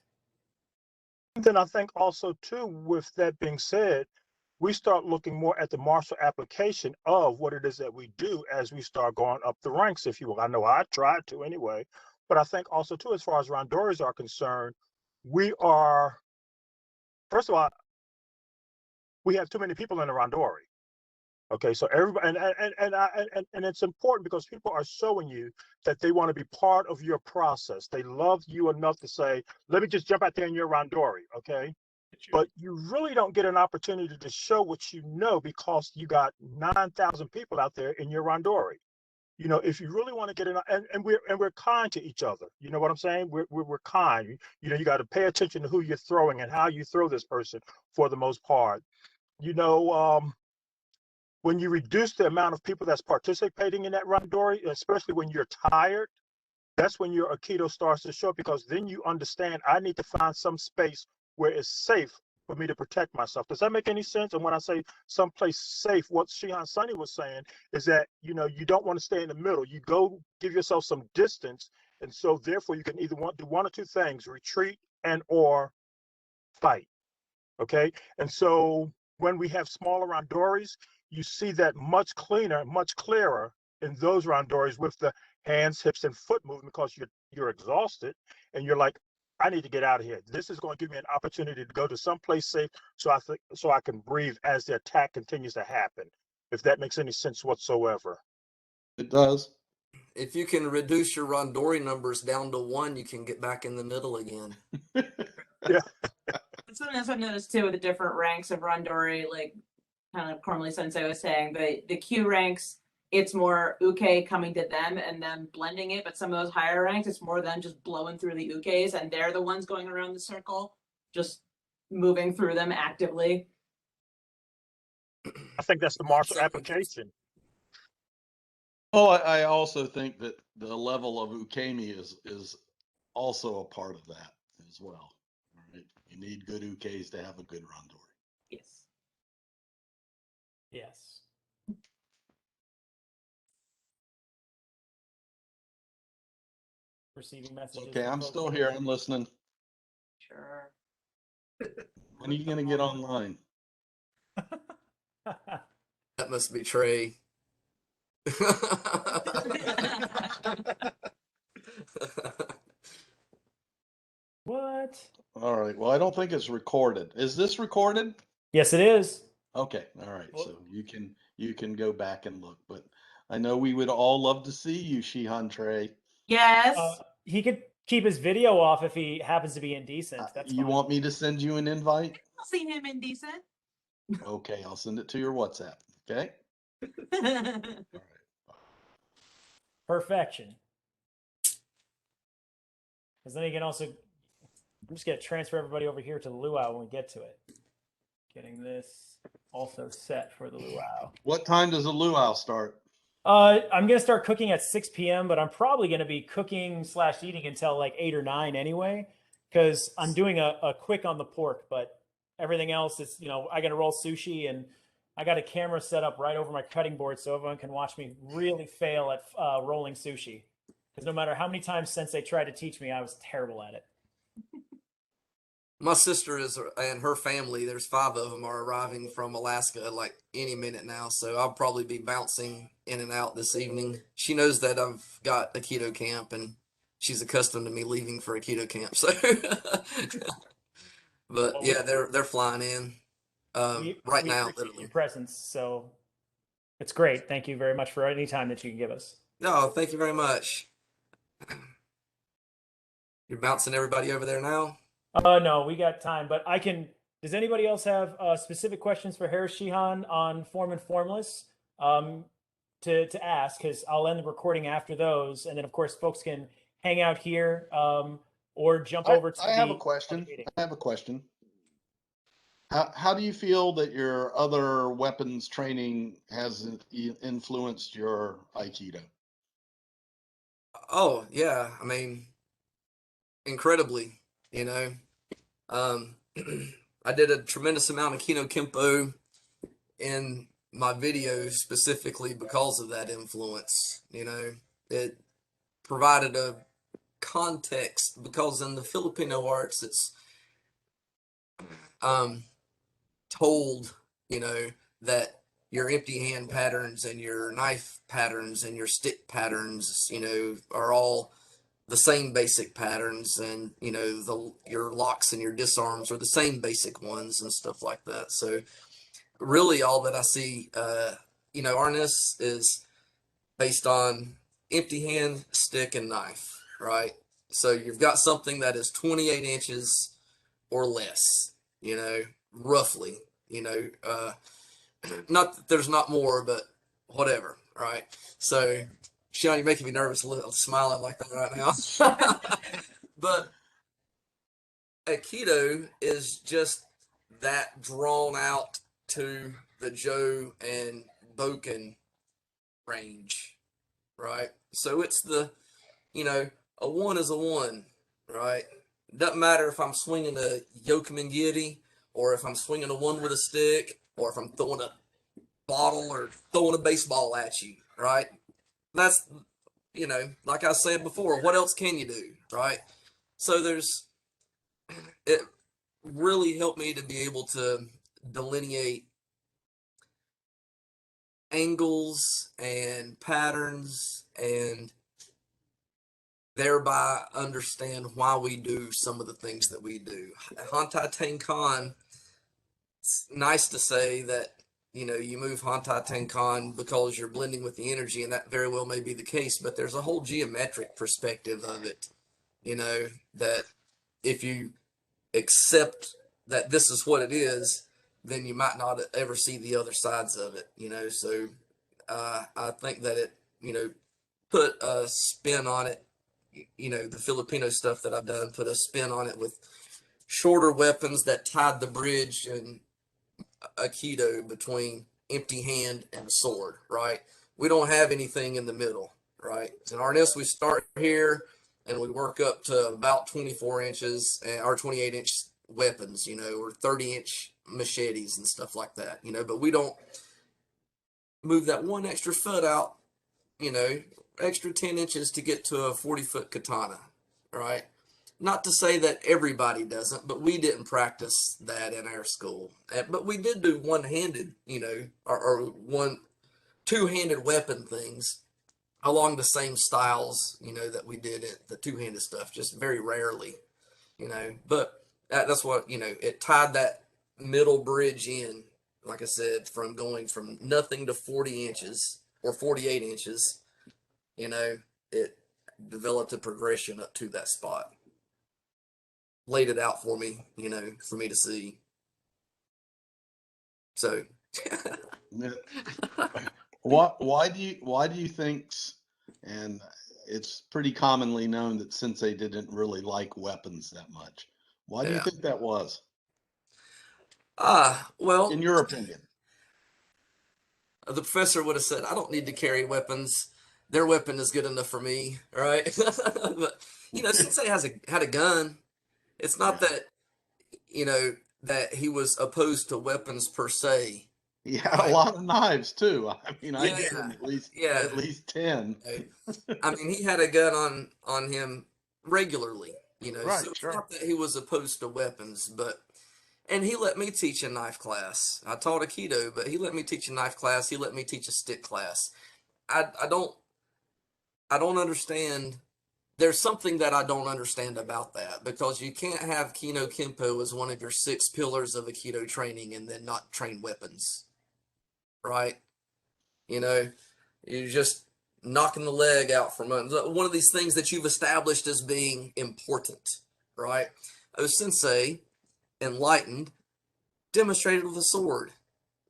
Then I think also too, with that being said, we start looking more at the martial application of what it is that we do as we start going up the ranks, if you will. I know I tried to anyway, but I think also too, as far as Rondoris are concerned, we are, first of all, we have too many people in the Rondori. Okay, so everybody, and it's important because people are showing you that they want to be part of your process. They love you enough to say, let me just jump out there in your Rondori, okay? But you really don't get an opportunity to show what you know because you got 9,000 people out there in your Rondori. You know, if you really want to get in, and we're kind to each other. You know what I'm saying? We're kind. You know, you got to pay attention to who you're throwing and how you throw this person for the most part. You know, when you reduce the amount of people that's participating in that Randori, especially when you're tired, that's when your Aikido starts to show up, because then you understand I need to find some space where it's safe for me to protect myself. Does that make any sense? And when I say someplace safe, what Shihan Sunny was saying is that, you know, you don't want to stay in the middle. You go give yourself some distance. And so therefore you can either do one or two things: retreat and or fight. Okay. And so when we have smaller Randoris, you see that much cleaner, much clearer in those Randoris with the hands, hips, and foot movement, because you're exhausted and you're like, I need to get out of here. This is going to give me an opportunity to go to someplace safe so I can breathe as the attack continues to happen. If that makes any sense whatsoever. It does. If you can reduce your Rondori numbers down to 1, you can get back in the middle again. Yeah. That's something I've noticed too with the different ranks of Randori, like kind of Cormley Sensei was saying, but the Q ranks, it's more uke coming to them and them blending it. But some of those higher ranks, it's more them just blowing through the ukes, and they're the ones going around the circle, just moving through them actively. I think that's the martial application. Well, I also think that the level of ukemi is also a part of that as well. All right, you need good ukes to have a good randori. Yes. Yes. Receiving messages. Okay, from I'm folks. still here. I'm listening. Sure. When are you going to get online? That must be Trey. What? All right. Well, I don't think it's recorded. Is this recorded? Yes, it is. Okay. All right. Well- So you can go back and look. But I know we would all love to see you, Shihan Trey. Yes. He could keep his video off if he happens to be indecent. That's You fine. want me to send you an invite? I'll see him indecent. Okay, I'll send it to your WhatsApp. Okay. All right. Perfection. Because then you can also, I'm just going to transfer everybody over here to the luau when we get to it. Getting this also set for the luau. What time does the luau start? I'm going to start cooking at 6 p.m., but I'm probably going to be cooking / eating until like 8 or 9 anyway, because I'm doing a quick on the pork, but everything else is, you know, I got to roll sushi, and I got a camera set up right over my cutting board so everyone can watch me really fail at rolling sushi. Because no matter how many times Sensei tried to teach me, I was terrible at it. My sister and her family, there's 5 of them, are arriving from Alaska like any minute now. So I'll probably be bouncing in and out this evening. She knows that I've got a keto camp, and she's accustomed to me leaving for a keto camp. So, but Well, yeah, they're flying in right we now, appreciate literally. your presence, so it's great. Thank you very much for any time that you can give us. No, thank you very much. You're bouncing everybody over there now? No, we got time, but I can. Does anybody else have specific questions for Harris Shihan on Form and Formless? to ask, because I'll end the recording after those, and then of course folks can hang out here or jump over to I have a the question. meeting. I have a question. How do you feel that your other weapons training has influenced your Aikido? Oh yeah, I mean, incredibly, you know. Um, I did a tremendous amount of Kino Kempo in my videos specifically because of that influence. You know, it provided a context because in the Filipino arts, it's um, told, you know, that your empty hand patterns and your knife patterns and your stick patterns, you know, are all the same basic patterns, and you know your locks and your disarms are the same basic ones and stuff like that. So really, all that I see, you know, harness is based on empty hand, stick, and knife, right? So you've got something that is 28 inches or less, you know, roughly, you know, not that there's not more, but whatever, right? So, Sean, you're making me nervous, smiling like that right now. But Aikido is just that drawn out to the Joe and Boken range, right? So it's the, you know, a one is a one, right? Doesn't matter if I'm swinging a Yokeman Giddy or if I'm swinging a one with a stick or if I'm throwing a bottle or throwing a baseball at you, right? That's, you know, like I said before, what else can you do, right? So it really helped me to be able to delineate angles and patterns and thereby understand why we do some of the things that we do. Hantai Tenkan, it's nice to say that, you know, you move Hantai Tenkan because you're blending with the energy, and that very well may be the case, but there's a whole geometric perspective of it, you know, that if you accept that this is what it is, then you might not ever see the other sides of it, you know. So I think that it, you know, put a spin on it. You know, the Filipino stuff that I've done put a spin on it with shorter weapons that tied the bridge in Aikido between empty hand and sword, right? We don't have anything in the middle, right? In Arnis, we start here and we work up to about 24 inches or 28-inch weapons, you know, or 30-inch machetes and stuff like that, you know, but we don't move that one extra foot out, you know, extra 10 inches to get to a 40-foot katana, right? Not to say that everybody doesn't, but we didn't practice that in our school. But we did do one-handed, you know, or two-handed weapon things along the same styles, you know, that we did it, the two-handed stuff, just very rarely, you know. But that's what, you know, it tied that middle bridge in, like I said, from going from nothing to 40 inches or 48 inches, you know, it developed a progression up to that spot. Laid it out for me, you know, for me to see. So Yeah. Why do you think, and it's pretty commonly known that Sensei didn't really like weapons that much. Why do you yeah. think that was, Well, in your opinion? the professor would have said, I don't need to carry weapons. Their weapon is good enough for me, right? But you know, Sensei had a gun. It's not Yeah. that, you know, that he was opposed to weapons per se. He had a Right? lot of knives too. I mean, I Yeah, gave him yeah. at least 10. I mean, he had a gun on him regularly, you know. Right, So it's sure. not that he was opposed to weapons, but and he let me teach a knife class. I taught Aikido, but he let me teach a knife class. He let me teach a stick class. I don't understand. There's something that I don't understand about that because you can't have Kino Kempo as one of your six pillars of Aikido training and then not train weapons, right? You know, you're just knocking the leg out from under one of these things that you've established as being important, right? O Sensei, enlightened, demonstrated with a sword,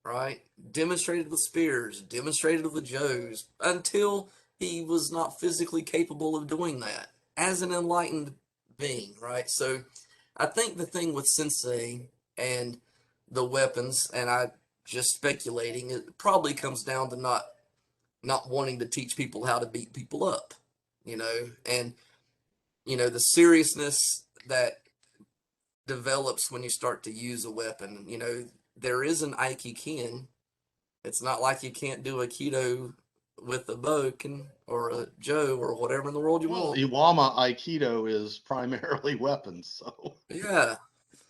right? Demonstrated with spears, demonstrated with Joes, until he was not physically capable of doing that as an enlightened being, right? So I think the thing with Sensei and the weapons, and I just speculating, it probably comes down to not wanting to teach people how to beat people up, and the seriousness that develops when you start to use a weapon. There is an Aikiken. It's not like you can't do a Keto with a Boken or a Joe or whatever in the world you Well, want. Iwama Aikido is primarily weapons. So, Yeah,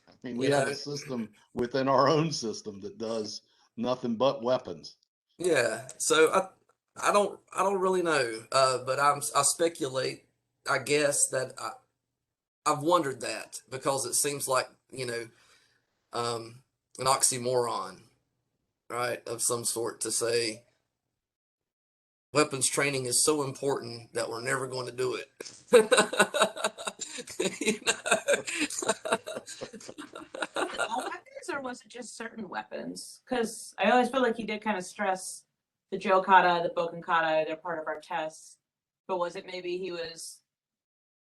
I mean, we you have know, a system within our own system that does nothing but weapons. yeah. So I don't really know, but I speculate. I guess that I've wondered that because it seems like um, an oxymoron, right, of some sort to say weapons training is so important that we're never going to do it. You know? Was it all weapons or was it just certain weapons? Because I always feel like he did kind of stress the Joe kata, the Boken kata, they're part of our tests. But was it maybe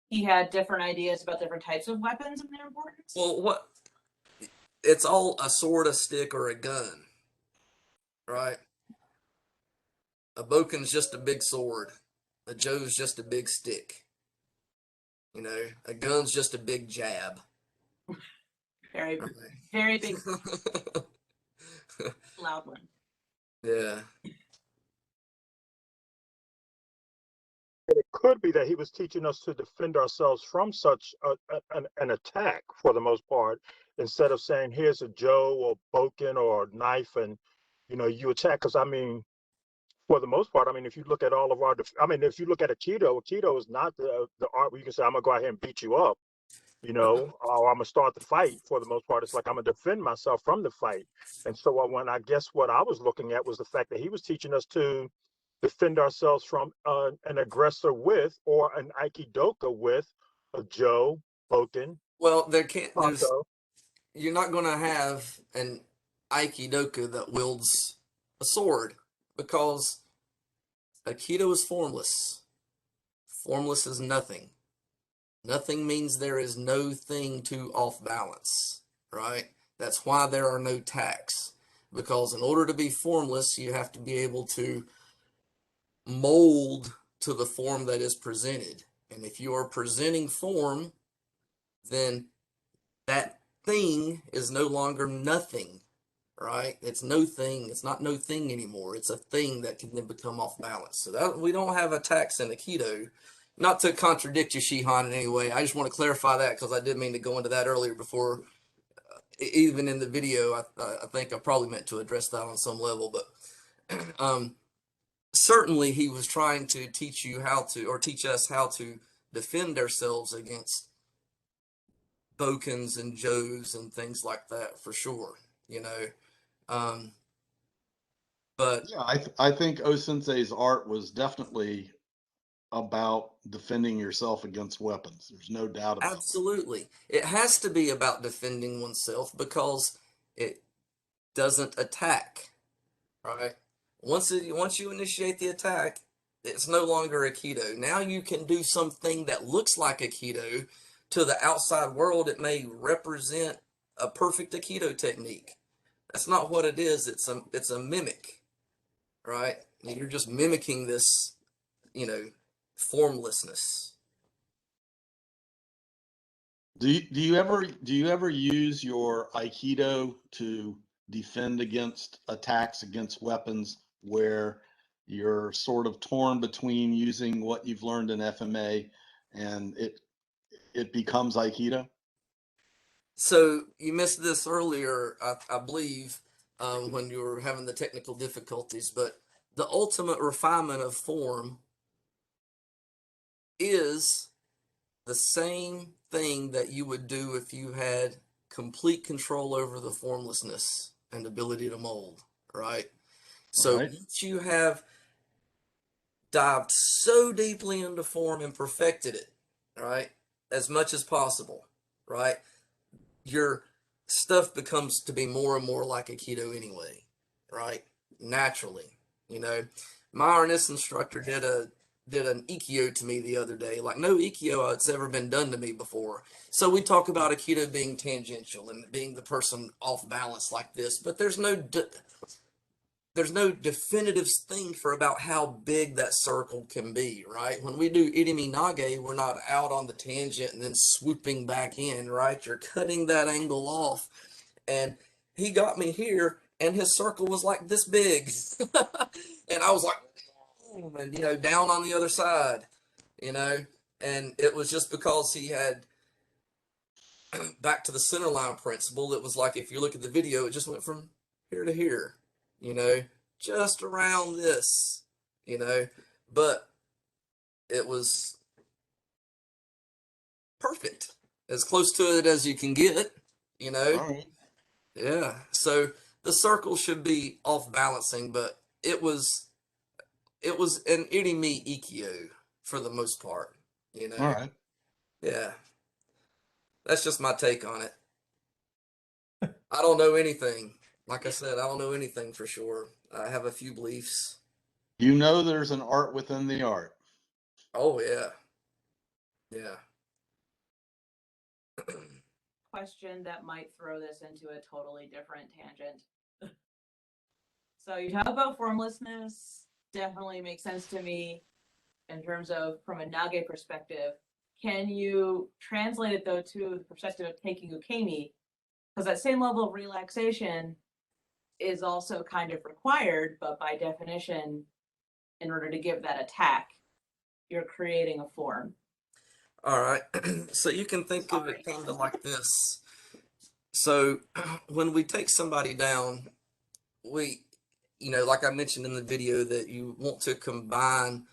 he had different ideas about different types of weapons and their importance? Well, it's all a sword, a stick, or a gun, right? A Boken's just a big sword. A Joe's just a big stick. A gun's just a big jab. Very, Right? very big, loud one. Yeah. It could be that he was teaching us to defend ourselves from such an attack for the most part, instead of saying, here's a Joe or Boken or knife and, you attack. Because, I mean, for the most part, I mean, if you look at all of our, if you look at Aikido is not the art where you can say, I'm going to go out here and beat you up, or I'm going to start the fight. For the most part, it's like I'm going to defend myself from the fight. And so when I guess what I was looking at was the fact that he was teaching us to defend ourselves from an aggressor with, or an aikidoka with, a Joe, Boken, Well, Pato. you're not going to have an Aikidoka that wields a sword because Aikido is formless. Formless is nothing. Nothing means there is no thing to off balance, right? That's why there are no tacks. Because in order to be formless, you have to be able to mold to the form that is presented. And if you are presenting form, then that thing is no longer nothing, right? It's no thing. It's not no thing anymore. It's a thing that can then become off balance. So that we don't have attacks in Aikido. Not to contradict you, Shihan, in any way. I just want to clarify that because I did mean to go into that earlier before. Even in the video, I think I probably meant to address that on some level, but certainly he was trying to teach you how to, or teach us how to defend ourselves against Bokens and Joes and things like that for sure, you know. Um, but Yeah, I think O Sensei's art was definitely about defending yourself against weapons. There's no doubt about that. absolutely, it has to be about defending oneself because it doesn't attack, right? Once you initiate the attack, it's no longer a keto. Now you can do something that looks like a keto. To the outside world, it may represent a perfect Aikido technique. That's not what it is. It's a mimic, right? You're just mimicking this, you know, formlessness. Do you ever use your Aikido to defend against attacks against weapons where you're sort of torn between using what you've learned in FMA and it becomes Aikido? So you missed this earlier, I believe, when you were having the technical difficulties. But the ultimate refinement of form is the same thing that you would do if you had complete control over the formlessness and ability to mold, right? All So right. once you have dived so deeply into form and perfected it, right, as much as possible, right, your stuff becomes to be more and more like Aikido anyway. right? Naturally, you know. My RNS instructor did an Ikkyo to me the other day, like no Ikkyo that's ever been done to me before. So we talk about Aikido being tangential and being the person off balance like this, but there's no definitive thing for about how big that circle can be, right? When we do Irimi Nage, we're not out on the tangent and then swooping back in, right? You're cutting that angle off. And he got me here, and his circle was like this big. And I was like, and, you know, down on the other side, you know, and it was just because he had back to the center line principle. It was like, if you look at the video, it just went from here to here, you know, just around this, you know, but it was perfect, as close to it as you can get, you know. All right. Yeah. So the circle should be off balancing, but it was an Irimi Ikkyo for the most part, you know. All right. Yeah. That's just my take on it. I don't know anything. Like I said, I don't know anything for sure. I have a few beliefs. You know, there's an art within the art. Oh yeah. Yeah. Question that might throw this into a totally different tangent. So you talk about formlessness, definitely makes sense to me in terms of from a Nage perspective. Can you translate it though to the perspective of taking ukemi? Because that same level of relaxation is also kind of required, but by definition, in order to give that attack, you're creating a form. All right. So you can think of it kind of like this. So when we take somebody down, we, you know, like I mentioned in the video, that you want to combine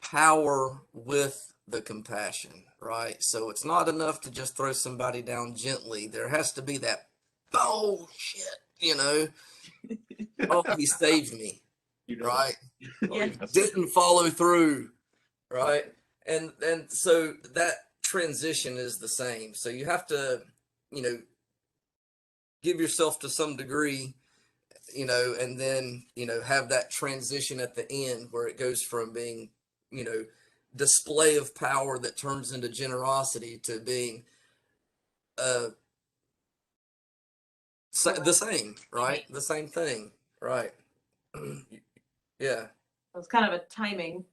power with the compassion, right? So it's not enough to just throw somebody down gently. There has to be that, oh shit, you know, oh, he saved me, You know, right? oh, Yeah. yes. Didn't follow through, right? And so that transition is the same. So you have to, you know, give yourself to some degree, you know, and then, you know, have that transition at the end where it goes from being, you know, display of power that turns into generosity to being uh the same, right? The same thing, right? Yeah. So it's kind of a timing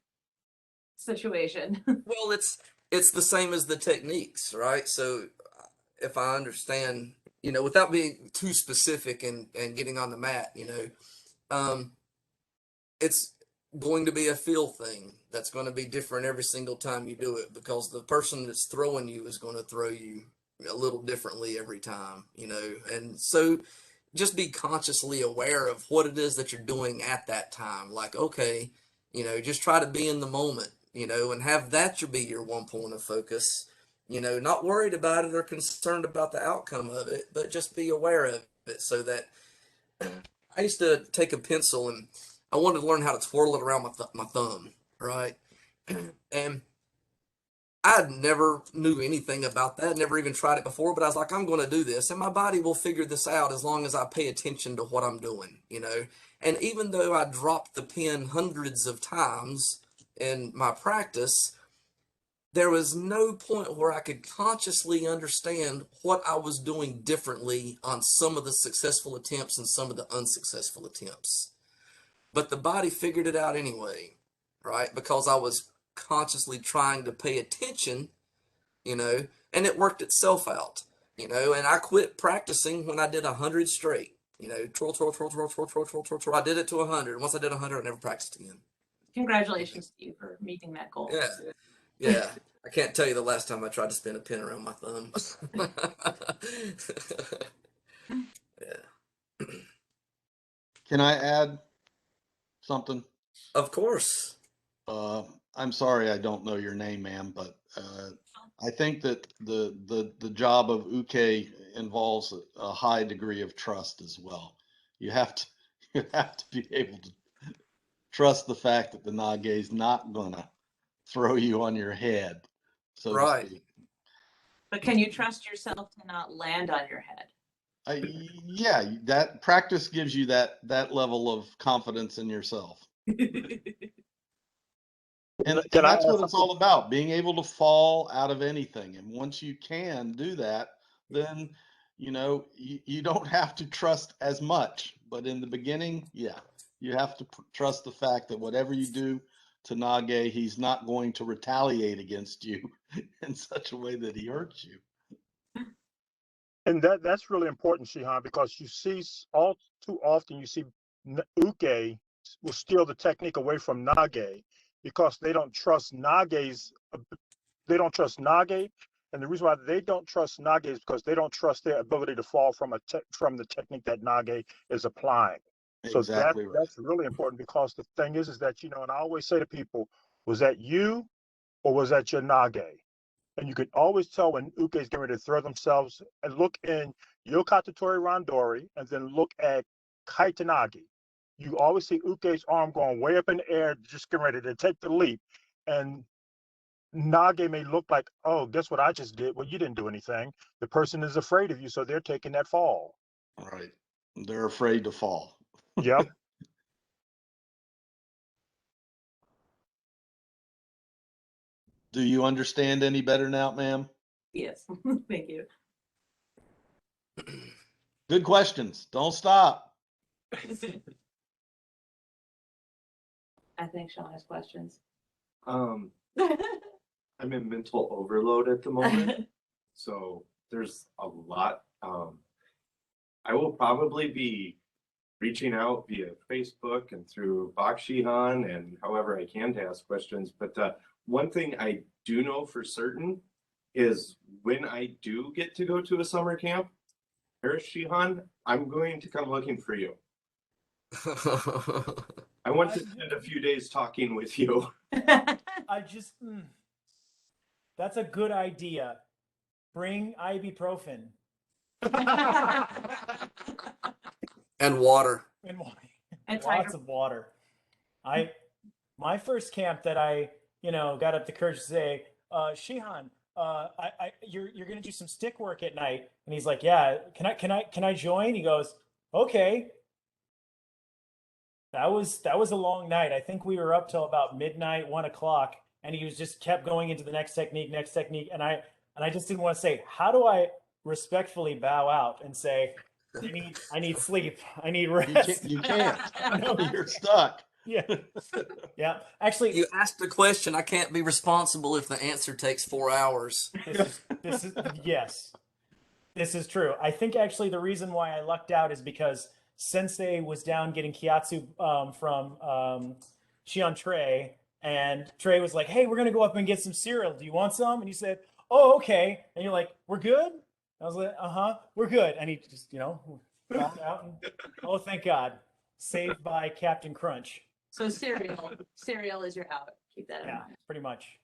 situation. Well, it's the same as the techniques, right? So if I understand, you know, without being too specific and getting on the mat, you know, it's going to be a feel thing that's going to be different every single time you do it, because the person that's throwing you is going to throw you a little differently every time, you know. And so just be consciously aware of what it is that you're doing at that time. Like, okay, you know, just try to be in the moment, you know, and have that be your one point of focus, you know, not worried about it or concerned about the outcome of it, but just be aware of it. So that I used to take a pencil and I wanted to learn how to twirl it around my thumb, right? And I never knew anything about that, never even tried it before, but I was like, I'm going to do this, and my body will figure this out as long as I pay attention to what I'm doing, you know? And even though I dropped the pen hundreds of times in my practice, there was no point where I could consciously understand what I was doing differently on some of the successful attempts and some of the unsuccessful attempts. But the body figured it out anyway, right? Because I was consciously trying to pay attention, you know, and it worked itself out, you know. And I quit practicing when I did 100 straight, you know, twirl, twirl, twirl, twirl, twirl, twirl, twirl, twirl, twirl. I did it to 100. Once I did 100, I never practiced again. Congratulations to you for meeting that goal. Yeah, yeah. I can't tell you the last time I tried to spin a pin around my thumb. Yeah. Can I add something? Of course. I'm sorry I don't know your name, ma'am, but I think that the job of uke involves a high degree of trust as well. You have to you have to be able to trust the fact that the nage is not gonna throw you on your head, so to Right. speak. But can you trust yourself to not land on your head? Yeah, that practice gives you that level of confidence in yourself. And Can I that's ask what it's something? all about, being able to fall out of anything. And once you can do that, then, you don't have to trust as much. But in the beginning, yeah, you have to trust the fact that whatever you do to Nage, he's not going to retaliate against you in such a way that he hurts you. And that's really important, Shihan, because you see all too often you see Uke will steal the technique away from Nage because they don't trust Nage, and the reason why they don't trust Nage is because they don't trust their ability to fall from from the technique that Nage is applying. So Exactly right. that's really important because the thing is that and I always say to people, was that you or was that your Nage? And you can always tell when Uke is getting ready to throw themselves and look in Yokatatori Randori and then look at Kaitanagi. You always see Uke's arm going way up in the air, just getting ready to take the leap. And Nage may look like, oh, guess what I just did? Well, you didn't do anything. The person is afraid of you, so they're taking that fall. Right. They're afraid to fall. Yep. Do you understand any better now, ma'am? Yes, thank you. Good questions. Don't stop. I think Sean has questions. I'm in mental overload at the moment, so there's a lot. I will probably be reaching out via Facebook and through Bakshihan and however I can to ask questions. But one thing I do know for certain is when I do get to go to a summer camp, Paris Shihan, I'm going to come looking for you. I want to spend a few days talking with you. That's a good idea. Bring ibuprofen And water. and water. And Lots of water. My first camp that I, got up the courage to say, Shihan, you're gonna do some stick work at night, and he's like, yeah, can I join? He goes, okay. That was a long night. I think we were up till about midnight, 1 o'clock, and he was just kept going into the next technique, and I just didn't want to say, how do I respectfully bow out and say, I need sleep, I need rest. You can't. No. You're stuck. Yeah. Yeah. Actually, You asked a question. I can't be responsible if the answer takes 4 hours. this is yes. This is true. I think actually the reason why I lucked out is because Sensei was down getting Kiatsu from Shion Trey, and Trey was like, "Hey, we're gonna go up and get some cereal. Do you want some?" And he said, "Oh, okay." And you're like, "We're good?" I was like, "Uh-huh, we're good." And he just, walked out and, oh, thank God, saved by Captain Crunch. So cereal is your out. Keep that in Yeah, mind. pretty much.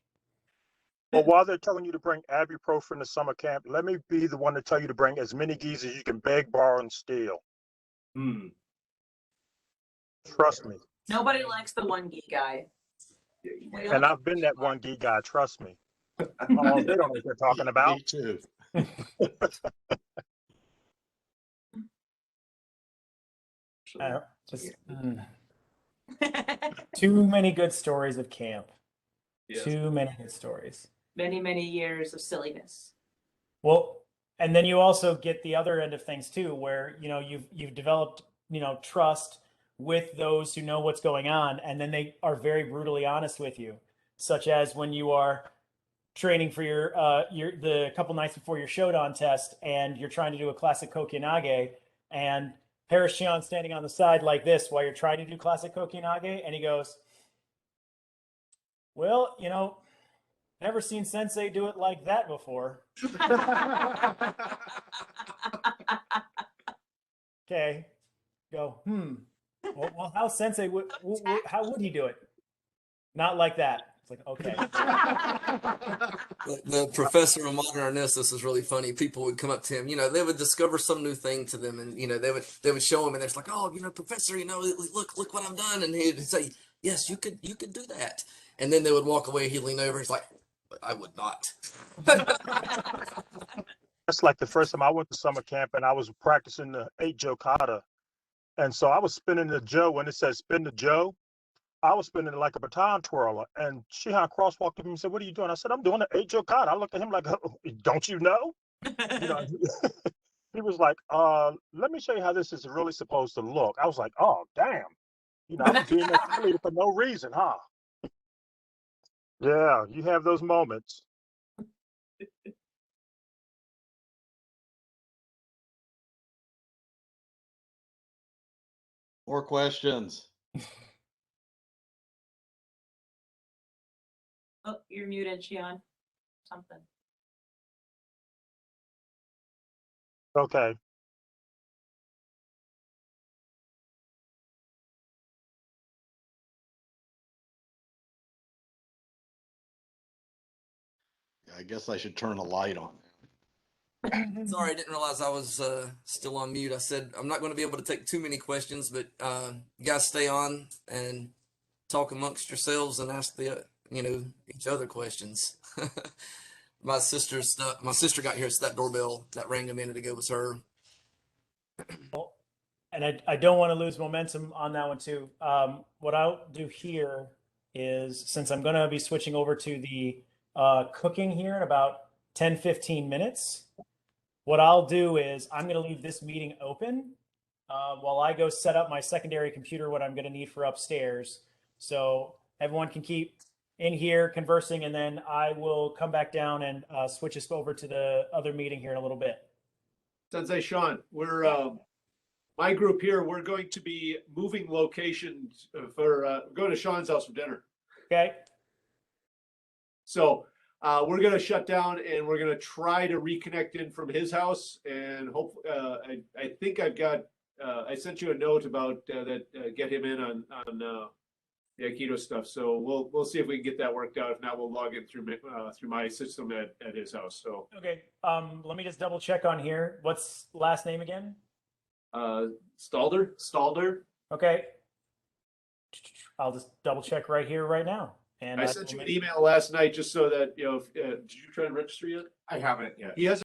Well, while they're telling you to bring ibuprofen to summer camp, let me be the one to tell you to bring as many geese as you can beg, borrow, and steal. Trust me. Nobody likes the one geek guy. And I've been that one geek guy, trust me. Oh, they don't know what they're talking about. Me too. Too many good stories of camp. Yes. Too many good stories. Many, many years of silliness. Well, and then you also get the other end of things too, where you've developed trust with those who know what's going on, and then they are very brutally honest with you, such as when you are training for your the couple nights before your Shodan test, and you're trying to do a classic Kokinage, and Paris Shion standing on the side like this while you're trying to do classic Kokinage, and he goes, "Well, never seen Sensei do it like that before." Okay, go. Well, how Sensei how would he do it? Not like that. It's like, okay. The professor of modern analysis is really funny. People would come up to him, they would discover some new thing to them, and they would show him, and they're like, "Oh, professor, look what I've done," and he'd say, "Yes, you could do that," and then they would walk away. He'd lean over. He's like, "I would not." That's like the first time I went to summer camp and I was practicing the 8 Joe kata. And so I was spinning the Joe. When it says spin the Joe, I was spinning it like a baton twirler. And Shihan crosswalked up and said, "What are you doing?" I said, "I'm doing the 8 Joe kata." I looked at him like, "Oh, don't you know?" You know, he was like, "Let me show you how this is really supposed to look." I was like, "Oh, damn. You know, I'm being a cheerleader for no reason, huh?" Yeah, you have those moments. More questions? Oh, you're muted, Shion. Something. Okay. I guess I should turn a light on. Sorry, I didn't realize I was still on mute. I said I'm not going to be able to take too many questions, but you guys stay on and talk amongst yourselves and ask the each other questions. My sister got here. It's that doorbell that rang a minute ago. Was her. Well, and I don't want to lose momentum on that one too. What I'll do here is, since I'm going to be switching over to the cooking here in about 10, 15 minutes, what I'll do is I'm going to leave this meeting open while I go set up my secondary computer, what I'm going to need for upstairs. So everyone can keep in here conversing, and then I will come back down and switch us over to the other meeting here in a little bit. Sensei Sean, we're my group here. We're going to be moving locations for going to Sean's house for dinner. Okay. So we're going to shut down and we're going to try to reconnect in from his house. And hope I think I've got I sent you a note about that get him in on the Aikido stuff. So we'll see if we can get that worked out. If not, we'll log in through my system at his house. So Okay. Let me just double check on here. What's last name again? Stalder. Okay. I'll just double check right here, right now. And I sent you an email last night just so that did you try to register yet? I haven't yet. He has